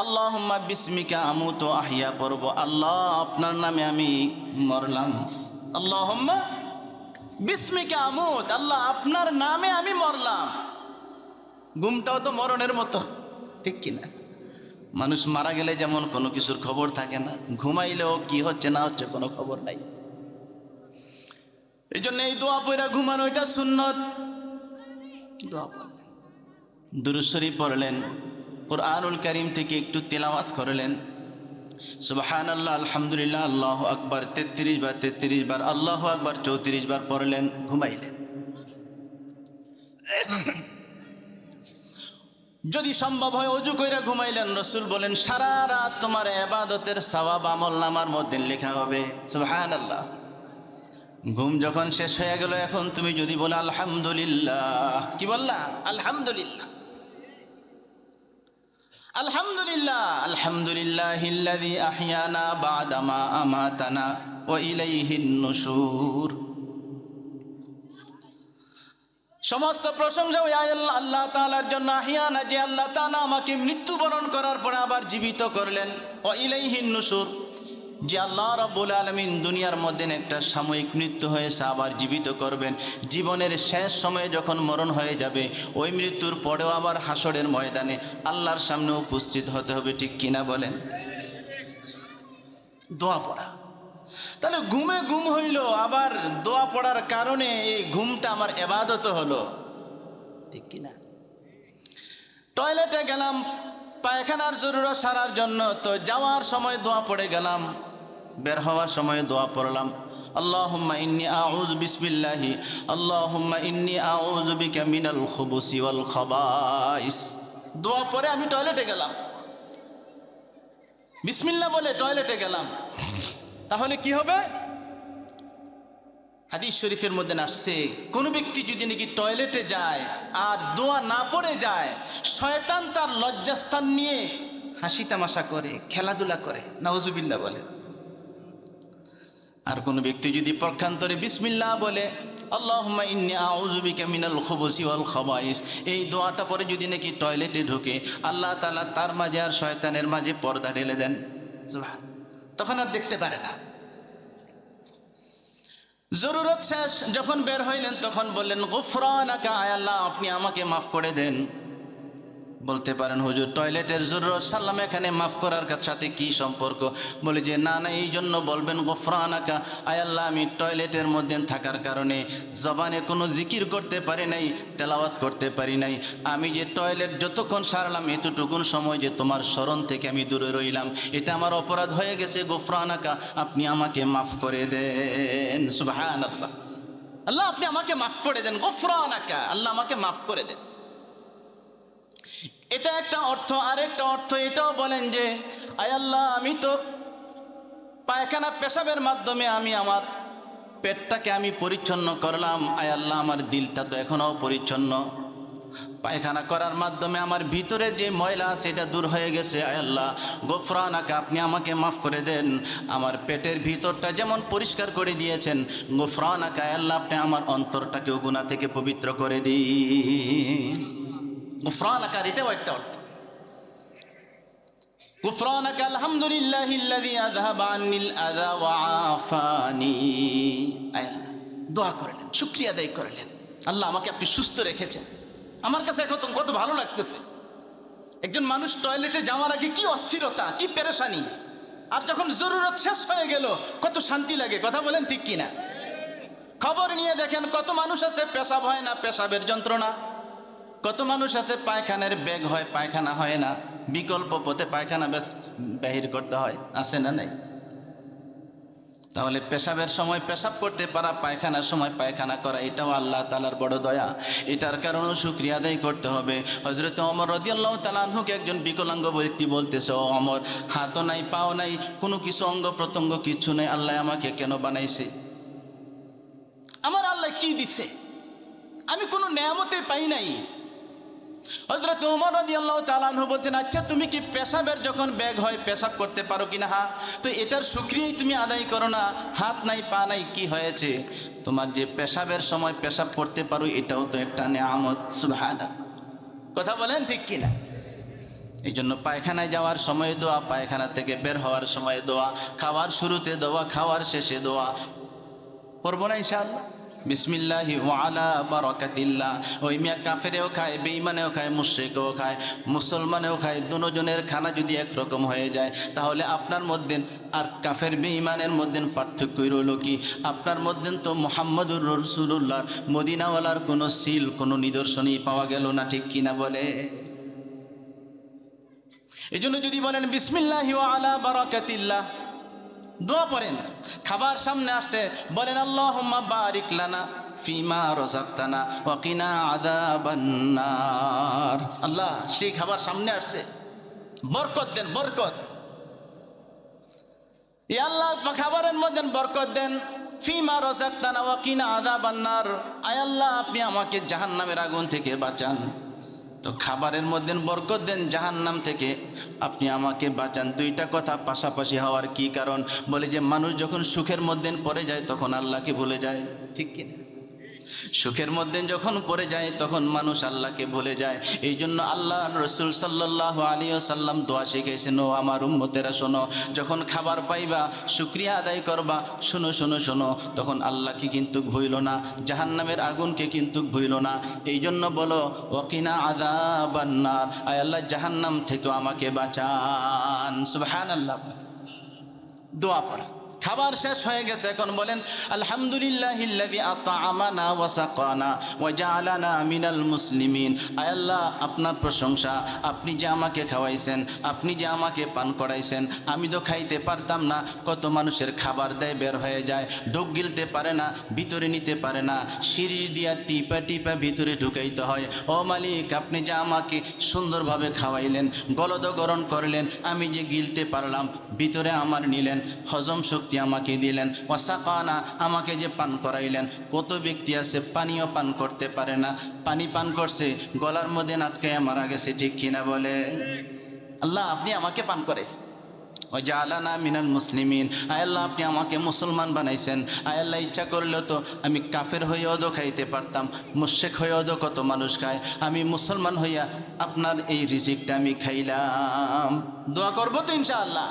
আল্লাহুম্মা বিসমিকা আমুতু আহইয়া পড়ব, আল্লাহ আপনার নামে আমি মরলাম, আল্লাহুম্মা বিসমিকা আমুত, আল্লাহ আপনার নামে আমি মরলাম। ঘুমটাও তো মরণের মতো, ঠিক কিনা? মানুষ মারা গেলে যেমন কোনো কিছুর খবর থাকে না, ঘুমাইলেও কি হচ্ছে না হচ্ছে কোনো খবর নাই। এই জন্য এই দোয়া পড়া ঘুমানো, এটা সুন্নত। দোয়া পড়লেন, দুরূদ শরীফ পড়লেন, কুরআনুল কারীম থেকে একটু তেলাওয়াত করলেন, সুবহানাল্লাহ, আলহামদুলিল্লাহ, আল্লাহু আকবার 33 বার, আল্লাহু আকবার 34 বার পড়লেন, ঘুমাইলেন। যদি সম্ভব হয় ওযু কইরা ঘুমাইলেন, রাসূল বলেন সারা রাত তোমার ইবাদতের সওয়াব আমলনামার মধ্যে লেখা হবে। সুবহানাল্লাহ। ঘুম যখন শেষ হয়ে গেল, এখন তুমি যদি বলো আলহামদুলিল্লাহ, কি বললা? আলহামদুলিল্লাহ, আলহামদুলিল্লাহ, আলহামদুলিল্লাহিল্লাযী আহইয়ানা বা'দা মা আমাতানা ওয়া ইলাইহিন নুশুর। সমস্ত প্রশংসা ওই আল্লাহ তাআলার জন্য, আহিয়ানা, যে আল্লাহ তাআলা আমাকে মৃত্যুবরণ করার পরে আবার জীবিত করলেন, ওয়া ইলাইহিন নুশুর, যে আল্লাহ রাব্বুল আলামিন দুনিয়ার মধ্যে একটা সাময়িক মৃত্যু হয়েছে, আবার জীবিত করবেন। জীবনের শেষ সময়ে যখন মরণ হয়ে যাবে, ওই মৃত্যুর পরেও আবার হাসরের ময়দানে আল্লাহর সামনে উপস্থিত হতে হবে, ঠিক কিনা বলেন? দোয়া পড়া, তাহলে ঘুমে ঘুম হইল, আবার দোয়া পড়ার কারণে এই ঘুমটা আমার ইবাদত হলো, ঠিক কিনা? টয়লেটে গেলাম পায়খানার জরুরত সারার জন্য, তো যাওয়ার সময় দোয়া পড়ে গেলাম, বের হওয়ার সময় দোয়া পড়লাম, আল্লাহুম্মা ইন্নী আউযু বিসমিল্লাহি, আল্লাহুম্মা ইন্নী আউযু বিকা মিনাল খুবুসি ওয়াল খাবাইস। দোয়া পড়ে আমি টয়লেটে গেলাম, বিসমিল্লাহ বলে টয়লেটে গেলাম, তাহলে কি হবে? হাদিস শরীফের মধ্যে আসছে, কোন ব্যক্তি যদি নাকি টয়লেটে যায় আর দোয়া না পড়ে যায়, শয়তান তার লজ্জাস্থান নিয়ে হাসি তামাশা করে, খেলাধুলা করে, নাউজুবিল্লাহ বলে। আর কোন ব্যক্তি যদি পক্ষান্তরে বিসমিল্লাহ বলে, আল্লাহুম্মা ইন্নী আউযু বিকা মিনাল খুবুসি ওয়াল খাবাইস, এই দোয়াটা পরে যদি নাকি টয়লেটে ঢোকে, আল্লাহ তাআলা তার মাঝে আর শয়তানের মাঝে পর্দা ঢেলে দেন। সুবহান, তখন আর দেখতে পারে না। জরুরত শেষ, যখন বের হইলেন তখন বললেন গুফরানাকা, আয় আল্লাহ আপনি আমাকে মাফ করে দেন। বলতে পারেন হুজুর টয়লেটের জরুরত সালাম এখানে মাফ করার সাথে কি সম্পর্ক? বলে যে না না, এই জন্য বলবেন গুফরানাকা, আয় আল্লাহ আমি টয়লেটের মধ্যে থাকার কারণে জবানে কোনো জিকির করতে পারি নাই, তেলাওয়াত করতে পারি নাই, আমি যে টয়লেট যতক্ষণ সারলাম এতটুকুন সময় যে তোমার স্মরণ থেকে আমি দূরে রইলাম, এটা আমার অপরাধ হয়ে গেছে, গুফরানাকা আপনি আমাকে মাফ করে দেন। সুবহানাল্লাহ, আল্লাহ আপনি আমাকে মাফ করে দেন, গুফরানাকা আল্লাহ আমাকে মাফ করে দেন। এটা একটা অর্থ। আরেকটা অর্থ এটাও বলেন যে আয় আল্লাহ আমি তো পায়খানা পেশাবের মাধ্যমে আমি আমার পেটটাকে আমি পরিচ্ছন্ন করলাম, আয় আল্লাহ আমার দিলটা তো এখনও পরিচ্ছন্ন, পায়খানা করার মাধ্যমে আমার ভিতরে যে ময়লা আছে এটা দূর হয়ে গেছে, আয় আল্লাহ গুফরানাকা আপনি আমাকে মাফ করে দেন। আমার পেটের ভিতরটা যেমন পরিষ্কার করে দিয়েছেন, গুফরানাকা আয় আল্লাহ আপনি আমার অন্তরটাকেও গুনাহ থেকে পবিত্র করে দিন। গুফরানাকা এটাও একটা অর্থ। গুফরানাকা আলহামদুলিল্লাহিল্লাযী আযহাবা আন্নিল আযা ওয়া আফানি, আল্লাহ দোয়া করলেন, শুকরিয়া আদায় করলেন, আল্লাহ আমাকে আপনি সুস্থ রেখেছেন। আমার কাছে এখন কত ভালো লাগতেছে। একজন মানুষ টয়লেটে যাওয়ার আগে কি অস্থিরতা, কি পেরেশানি, আর যখন জরুরত শেষ হয়ে গেল কত শান্তি লাগে। কথা বলেন ঠিক কিনা? খবর নিয়ে দেখেন কত মানুষ আছে পেশাব হয় না, পেশাবের যন্ত্রণা, কত মানুষ আছে পায়খানার ব্যাগ হয়, পায়খানা হয় না, বিকল্প পথে পায়খানা বাহির করতে হয়, আছে না নাই? তাহলে পেশাবের সময় পেশাব করতে পারা, পায়খানার সময় পায়খানা করা, এটাও আল্লাহ তাআলার বড় দয়া। এটার কারণেও শুকরিয়া আদায় করতে হবে। হযরত ওমর রাদিয়াল্লাহু তাআলা আনহুকে একজন বিকলাঙ্গ ব্যক্তি বলতেছে, ও ওমর, হাতও নাই, পাও নাই, কোনো কিছু অঙ্গ প্রত্যঙ্গ কিছু নেই, আল্লাহ আমাকে কেন বানাইছে? আমার আল্লাহ কি দিছে? আমি কোনো নেয়ামতে পাই নাই। হযরত ওমর রাদিয়াল্লাহু তাআলা আনহু বলতেন, আচ্ছা তুমি কি পেশাবের যখন ব্যাগ হয় পেশাব করতে পারো কিনা? হ্যাঁ। তো এটার শুকরিয়াই তুমি আদায় করো না। হাত নাই, পা নাই, কি হয়েছে? তোমার যে পেশাবের সময় পেশাব করতে পারো এটাও তো একটা নেয়ামত। সুবহানাল্লাহ, কথা বলেন ঠিক কিনা? এই জন্য পায়খানায় যাওয়ার সময় দোয়া, পায়খানা থেকে বের হওয়ার সময় দোয়া, খাওয়ার শুরুতে দোয়া, খাওয়ার শেষে দোয়া পড়বো না ইনশাআল্লাহ? বিসমিল্লাহি ওয়া আলা বারাকাতিল্লাহ। ওই মিয়া কাফেরেও খায়, বেঈমানেও খায়, মুশরিকও খায়, মুসলমানেও খায়, দুজনের খানা যদি একরকম হয়ে যায় তাহলে আপনার মধ্যে আর কাফের বেঈমানের মধ্যে পার্থক্য রইল কি? আপনার মধ্যে তো মুহাম্মদুর রাসূলুল্লাহ মদিনাওয়ালার কোনো সিল, কোনো নিদর্শনই পাওয়া গেল না, ঠিক কিনা বলে? এই জন্য যদি বলেন বিসমিল্লাহি ওয়া আলা বারাকাতিল্লাহ, দোয়া পড়েন, খাবার সামনে আসছে বলেন আল্লাহুম্মা বারিক লানা ফিমা রাযাকতানা ওয়া কিনা আযাবান নার। আল্লাহ সেই খাবার সামনে আসছে, বরকত দেন, বরকত। ইয়া আল্লাহ খাবারের মধ্যে বরকত দেন, ফিমা রাযাকতানা ওয়া কিনা আযাবান নার, আয় আল্লাহ আপনি আমাকে জাহান্নামের আগুন থেকে বাঁচান। তো খাবারের মধ্যে বরকত দেন, জাহান্নাম থেকে আপনি আমাকে বাঁচান। দুইটা কথা পাশাপাশি হওয়ার কি কারণ? বলে যে মানুষ যখন সুখের মধ্যে পড়ে যায় তখন আল্লাহকে ভুলে যায়, ঠিক কিনা? সুখের মধ্যে যখন পড়ে যায় তখন মানুষ আল্লাহকে ভুলে যায়। এই জন্য আল্লাহ রসুল সাল্লাল্লাহু আলাইহি ওয়াসাল্লাম দোয়া শিখাইছেন, ও আমার উম্মতেরা শোনো, যখন খাবার পাইবা শুকরিয়া আদায় করবা, শোনো শোনো শোনো, তখন আল্লাহকে কিন্তু ভুইল না, জাহান্নামের আগুনকে কিন্তু ভুইল না। এই জন্য বলো ওয়াকিনা আযাবান নার, আয় আল্লাহ জাহান্নাম থেকে আমাকে বাঁচান। সুবহানাল্লাহ, দোয়া পড়া। খাবার শেষ হয়ে গেছে, এখন বলেন আলহামদুলিল্লাহিল্লাযী আত'আমানা ওয়া সাকানা ওয়া জাআলানা মিনাল মুসলিমিন। আয় আল্লাহ, আপনার প্রশংসা, আপনি যে আমাকে খাওয়াইছেন, আপনি যে আমাকে পান করাইছেন। আমি তো খাইতে পারতাম না, কত মানুষের খাবার দেয় বের হয়ে যায়, ঢোক গিলতে পারে না, ভিতরে নিতে পারে না, সিরিজ দিয়া টিপা টিপা ভিতরে ঢুকাইতে হয়। ও মালিক, আপনি যে আমাকে সুন্দরভাবে খাওয়াইলেন, গলদগরণ করলেন, আমি যে গিলতে পারলাম, ভিতরে আমার নিলেন, হজম শক্তি আমাকে দিলেন। ওয়াসাকানা, আমাকে যে পান করাইলেন। কত ব্যক্তি আছে পানিও পান করতে পারে না, পানি পান করছে গলার মধ্যে আটকায় মারা গেছে, ঠিক কিনা বলে? আল্লাহ, আপনি আমাকে পান করাইছেন। ওয়া জাআলানা মিনাল মুসলিমিন। আয় আল্লাহ, আপনি আমাকে মুসলমান বানাইছেন। আয় আল্লাহ, ইচ্ছা করলেও তো আমি কাফের হইয়াও তো খাইতে পারতাম, মুশরিক হইয়াও তো কত মানুষ খায়, আমি মুসলমান হইয়া আপনার এই রিজিকটা আমি খাইলাম। দোয়া করবো তো ইনশাআল্লাহ।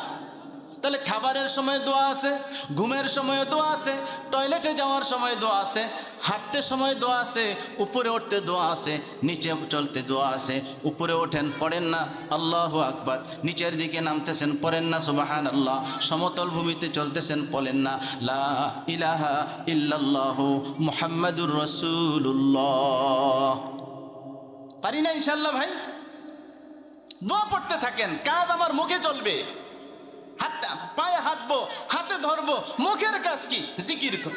তাহলে খাবারের সময় দোয়া আছে, ঘুমের সময় দোয়া আছে, টয়লেটে যাওয়ার সময় দোয়া আছে, হাঁটতে সময় দোয়া আছে, উপরে উঠতে দোয়া আছে, নিচে চলতে দোয়া আছে। উপরে ওঠেন, পড়েন না আল্লাহু আকবার, নিচের দিকে নামতেছেন, পড়েন না সুবহানাল্লাহ, সমতল ভূমিতে চলতেছেন, পড়েন না লা ইলাহা ইল্লাল্লাহু মুহাম্মাদুর রাসূলুল্লাহ। পারি না ইনশাআল্লাহ ভাই? দোয়া পড়তে থাকেন, কাজ আমার মুখে চলবে। হাতটা পায়ে হাঁটবো, হাতে ধরবো, মুখের কাজ কি? জিকির কর।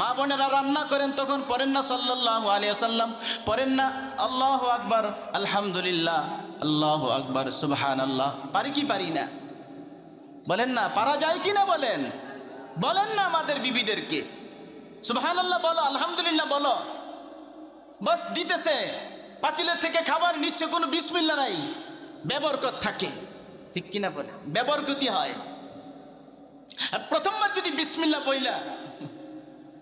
মা বোনেরা রান্না করেন, তখন পড়েন না সাল্লাল্লাহু আলাইহি ওয়াসাল্লাম, পড়েন না আল্লাহু আকবার, আলহামদুলিল্লাহ, আল্লাহু আকবার, সুবহানাল্লাহ। পারি কি পারি না? বলেন না, পারা যায় কি না? বলেন, বলেন না আমাদের বিবিদেরকে সুবহানাল্লাহ বলো, আলহামদুলিল্লাহ বলো। বাস দিতেছে, পাতিলের থেকে খাবার নিচ্ছে, কোনো বিসমিল্লাহ নাই, বেবরকত থাকে, ঠিক কিনা বলে? বেবরকতি হয়। আর প্রথমবার যদি বিসমিল্লাহ বইলা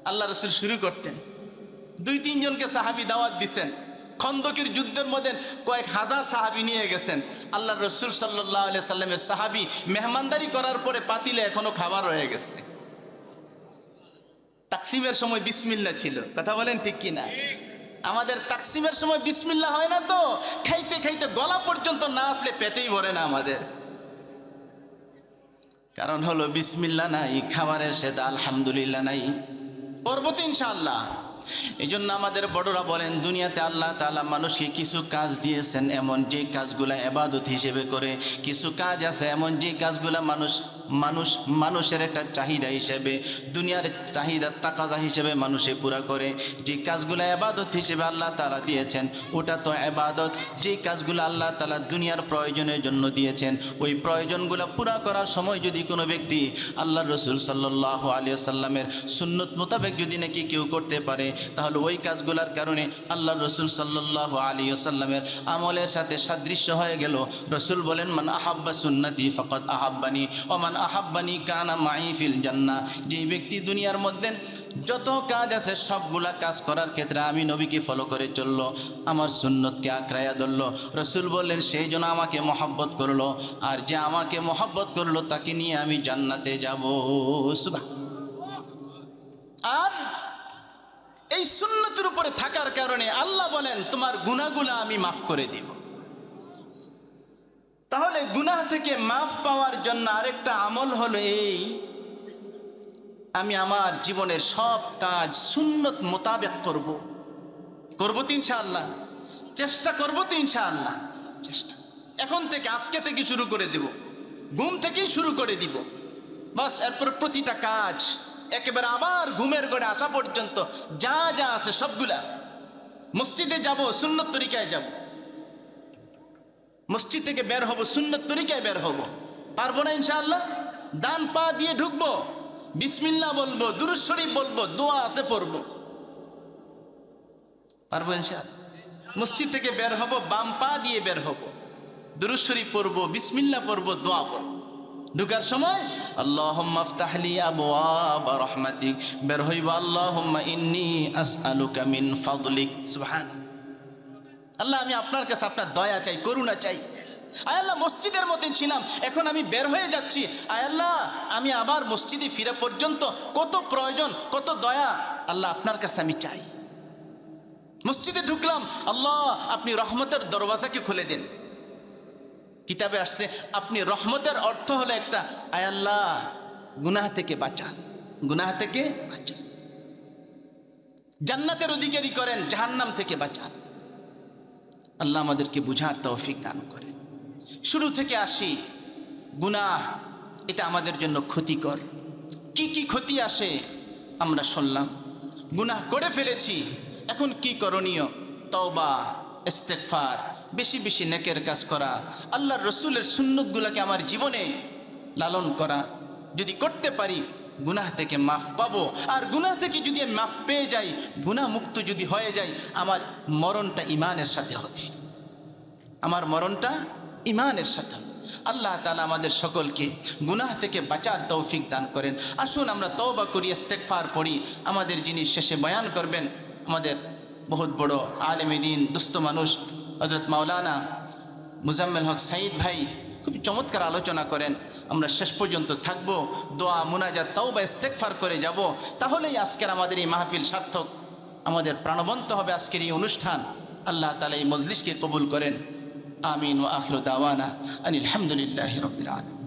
আল্লাহ রসুল শুরু করতেন, 2-3 জনকে সাহাবী দাওয়াত দিছেন, খন্দকের যুদ্ধের মধ্যে কয়েক হাজার সাহাবী নিয়ে গেছেন। আল্লাহ রসুল সাল্লাল্লাহু আলাইহি সাল্লামের সাহাবী মেহমানদারি করার পরে পাতিলে এখনো খাবার রয়ে গেছে। তাকসিমের সময় বিসমিল্লাহ ছিল, কথা বলেন ঠিক কিনা? আমাদের তাকসিমের সময় বিসমিল্লাহ হয় না, তো খাইতে খাইতে গলা পর্যন্ত না আসলে পেটেই ভরে না আমাদের। কারণ হলো বিসমিল্লাহ নাই, খাবারের সাথে আলহামদুলিল্লাহ নাই। পরবর্তী ইনশাআল্লাহ। এই জন্য আমাদের বড়রা বলেন, দুনিয়াতে আল্লাহ তাআলা মানুষকে কিছু কাজ দিয়েছেন এমন, যে কাজগুলা ইবাদত হিসেবে করে। কিছু কাজ আছে এমন, যে কাজগুলা মানুষের একটা চাহিদা হিসেবে, দুনিয়ার চাহিদা তাকাজা হিসেবে মানুষে পুরা করে। যে কাজগুলা ইবাদত হিসেবে আল্লাহ তাআলা দিয়েছেন, ওটা তো ইবাদত। যে কাজগুলো আল্লাহ তাআলা দুনিয়ার প্রয়োজনের জন্য দিয়েছেন, ওই প্রয়োজনগুলো পুরা করার সময় যদি কোনো ব্যক্তি আল্লাহ রসুল সাল্লাল্লাহু আলাইহি ওয়াসাল্লামের সুন্নত মোতাবেক যদি নাকি কেউ করতে পারে, তাহলে ওই কাজগুলোর কারণে আল্লাহ রসুল সাল্লাল্লাহু আলাইহি ওয়াসাল্লামের আমলের সাথে সাদৃশ্য হয়ে গেল। রসুল বলেন, মান আহাব্বা সুন্নতি ফাকাদ আহাব্বানি ওয়া মান আহাব্বানি কানা মাই ফিল জান্নাহ। যে ব্যক্তি দুনিয়ার মধ্যে যত কাজ আছে সবগুলা কাজ করার ক্ষেত্রে আমি নবীকে ফলো করে চললো, আমার সুন্নতকে আঁকড়াইয়া ধরলো, রসুল বললেন সেই জন্য আমাকে মহব্বত করলো, আর যে আমাকে মহব্বত করলো তাকে নিয়ে আমি জান্নাতে যাব। আর এই সুন্নতের উপরে থাকার কারণে আল্লাহ বলেন, তোমার গুনাহগুলো আমি মাফ করে দিব। তাহলে গুনাহ থেকে মাফ পাওয়ার জন্য আরেকটা আমল হলো এই, আমি আমার জীবনের সব কাজ সুন্নত মোতাবেক করব তো ইনশাআল্লাহ, চেষ্টা করব তো ইনশাআল্লাহ। চেষ্টা এখন থেকে, আজকে থেকে শুরু করে দেব, ঘুম থেকেই শুরু করে দিব। বাস এরপর প্রতিটা কাজ একেবারে আবার ঘুমের ঘরে আসা পর্যন্ত যা যা আছে সবগুলা। মসজিদে যাব, সুন্নত তরিকায় যাব, মসজিদ থেকে বের হব, সুন্নত তরিকায় বের হব। পারবো না ইনশাআল্লাহ? ডান পা দিয়ে ঢুকবো, বিসমিল্লাহ বলবো, দুরূদ শরীফ বলবো, দোয়া আছে পড়বো, পারবো ইনশাআল্লাহ? মসজিদ থেকে বের হব, বাম পা দিয়ে বের হব, দুরূদ শরীফ পড়বো, বিসমিল্লাহ পড়বো, দোয়া পড়বো। ঢুকার সময় আল্লাহুম্মা আফতাহলি আবওয়াবা রাহমাতিক, বের হইব আল্লাহুম্মা ইন্নী আসআলুকা মিন ফাদলিক। সুবহানাল্লাহ। আল্লাহ, আমি আপনার কাছে আপনার দয়া চাই, করুণা চাই। আয় আল্লাহ, মসজিদের মধ্যে ছিলাম, এখন আমি বের হয়ে যাচ্ছি, আয় আল্লাহ আমি আবার মসজিদে ফিরা পর্যন্ত কত প্রয়োজন, কত দয়া আল্লাহ আপনার কাছে আমি চাই। মসজিদে ঢুকলাম, আল্লাহ আপনি রহমতের দরওয়াজাকে খুলে দেন। কিতাবে আসছে, আপনি রহমতের অর্থ হলো একটা, আয় আল্লাহ গুনাহ থেকে বাঁচান, গুনাহ থেকে বাঁচান। জান্নাতের অধিকারী করেন, জাহান্নাম থেকে বাঁচান। আল্লাহ আমাদেরকে বুঝার তৌফিক দান করেন। শুরু থেকে আসি, গুনাহ এটা আমাদের জন্য ক্ষতিকর। কি কি ক্ষতি আসে আমরা শুনলাম। গুনাহ করে ফেলেছি, এখন কি করণীয়? তওবা, ইস্তেগফার, বেশি বেশি নেকের কাজ করা, আল্লাহর রসুলের সুন্নতগুলোকে আমার জীবনে লালন করা। যদি করতে পারি গুনাহ থেকে মাফ পাবো। আর গুনাহ থেকে যদি মাফ পেয়ে যাই, গুনাহ মুক্ত যদি হয়ে যাই, আমার মরণটা ঈমানের সাথে হবে, আমার মরণটা ঈমানের সাথে। আল্লাহ তাআলা আমাদের সকলকে গুনাহ থেকে বাঁচার তৌফিক দান করেন। আসুন আমরা তওবা করি, ইস্তেগফার পড়ি। আমাদের যিনি শেষে বয়ান করবেন, আমাদের বহুত বড় আলেমে দ্বীন, দুস্থ মানুষ হযরত মাওলানা মুজাম্মেল হক সাঈদ ভাই খুব চমৎকার আলোচনা করেন। আমরা শেষ পর্যন্ত থাকব, দোয়া, মুনাজাত, তওবা, ইস্তেগফার করে যাব। তাহলেই আজকের আমাদের এই মাহফিল সার্থক, আমাদের প্রাণবন্ত হবে আজকের এই অনুষ্ঠান। আল্লাহ তাআলা এই মজলিসকে কবুল করেন। আমিন। ওয়া আখিরু দাওয়ানা আনিল হামদুলিল্লাহি রাব্বিল আলামিন।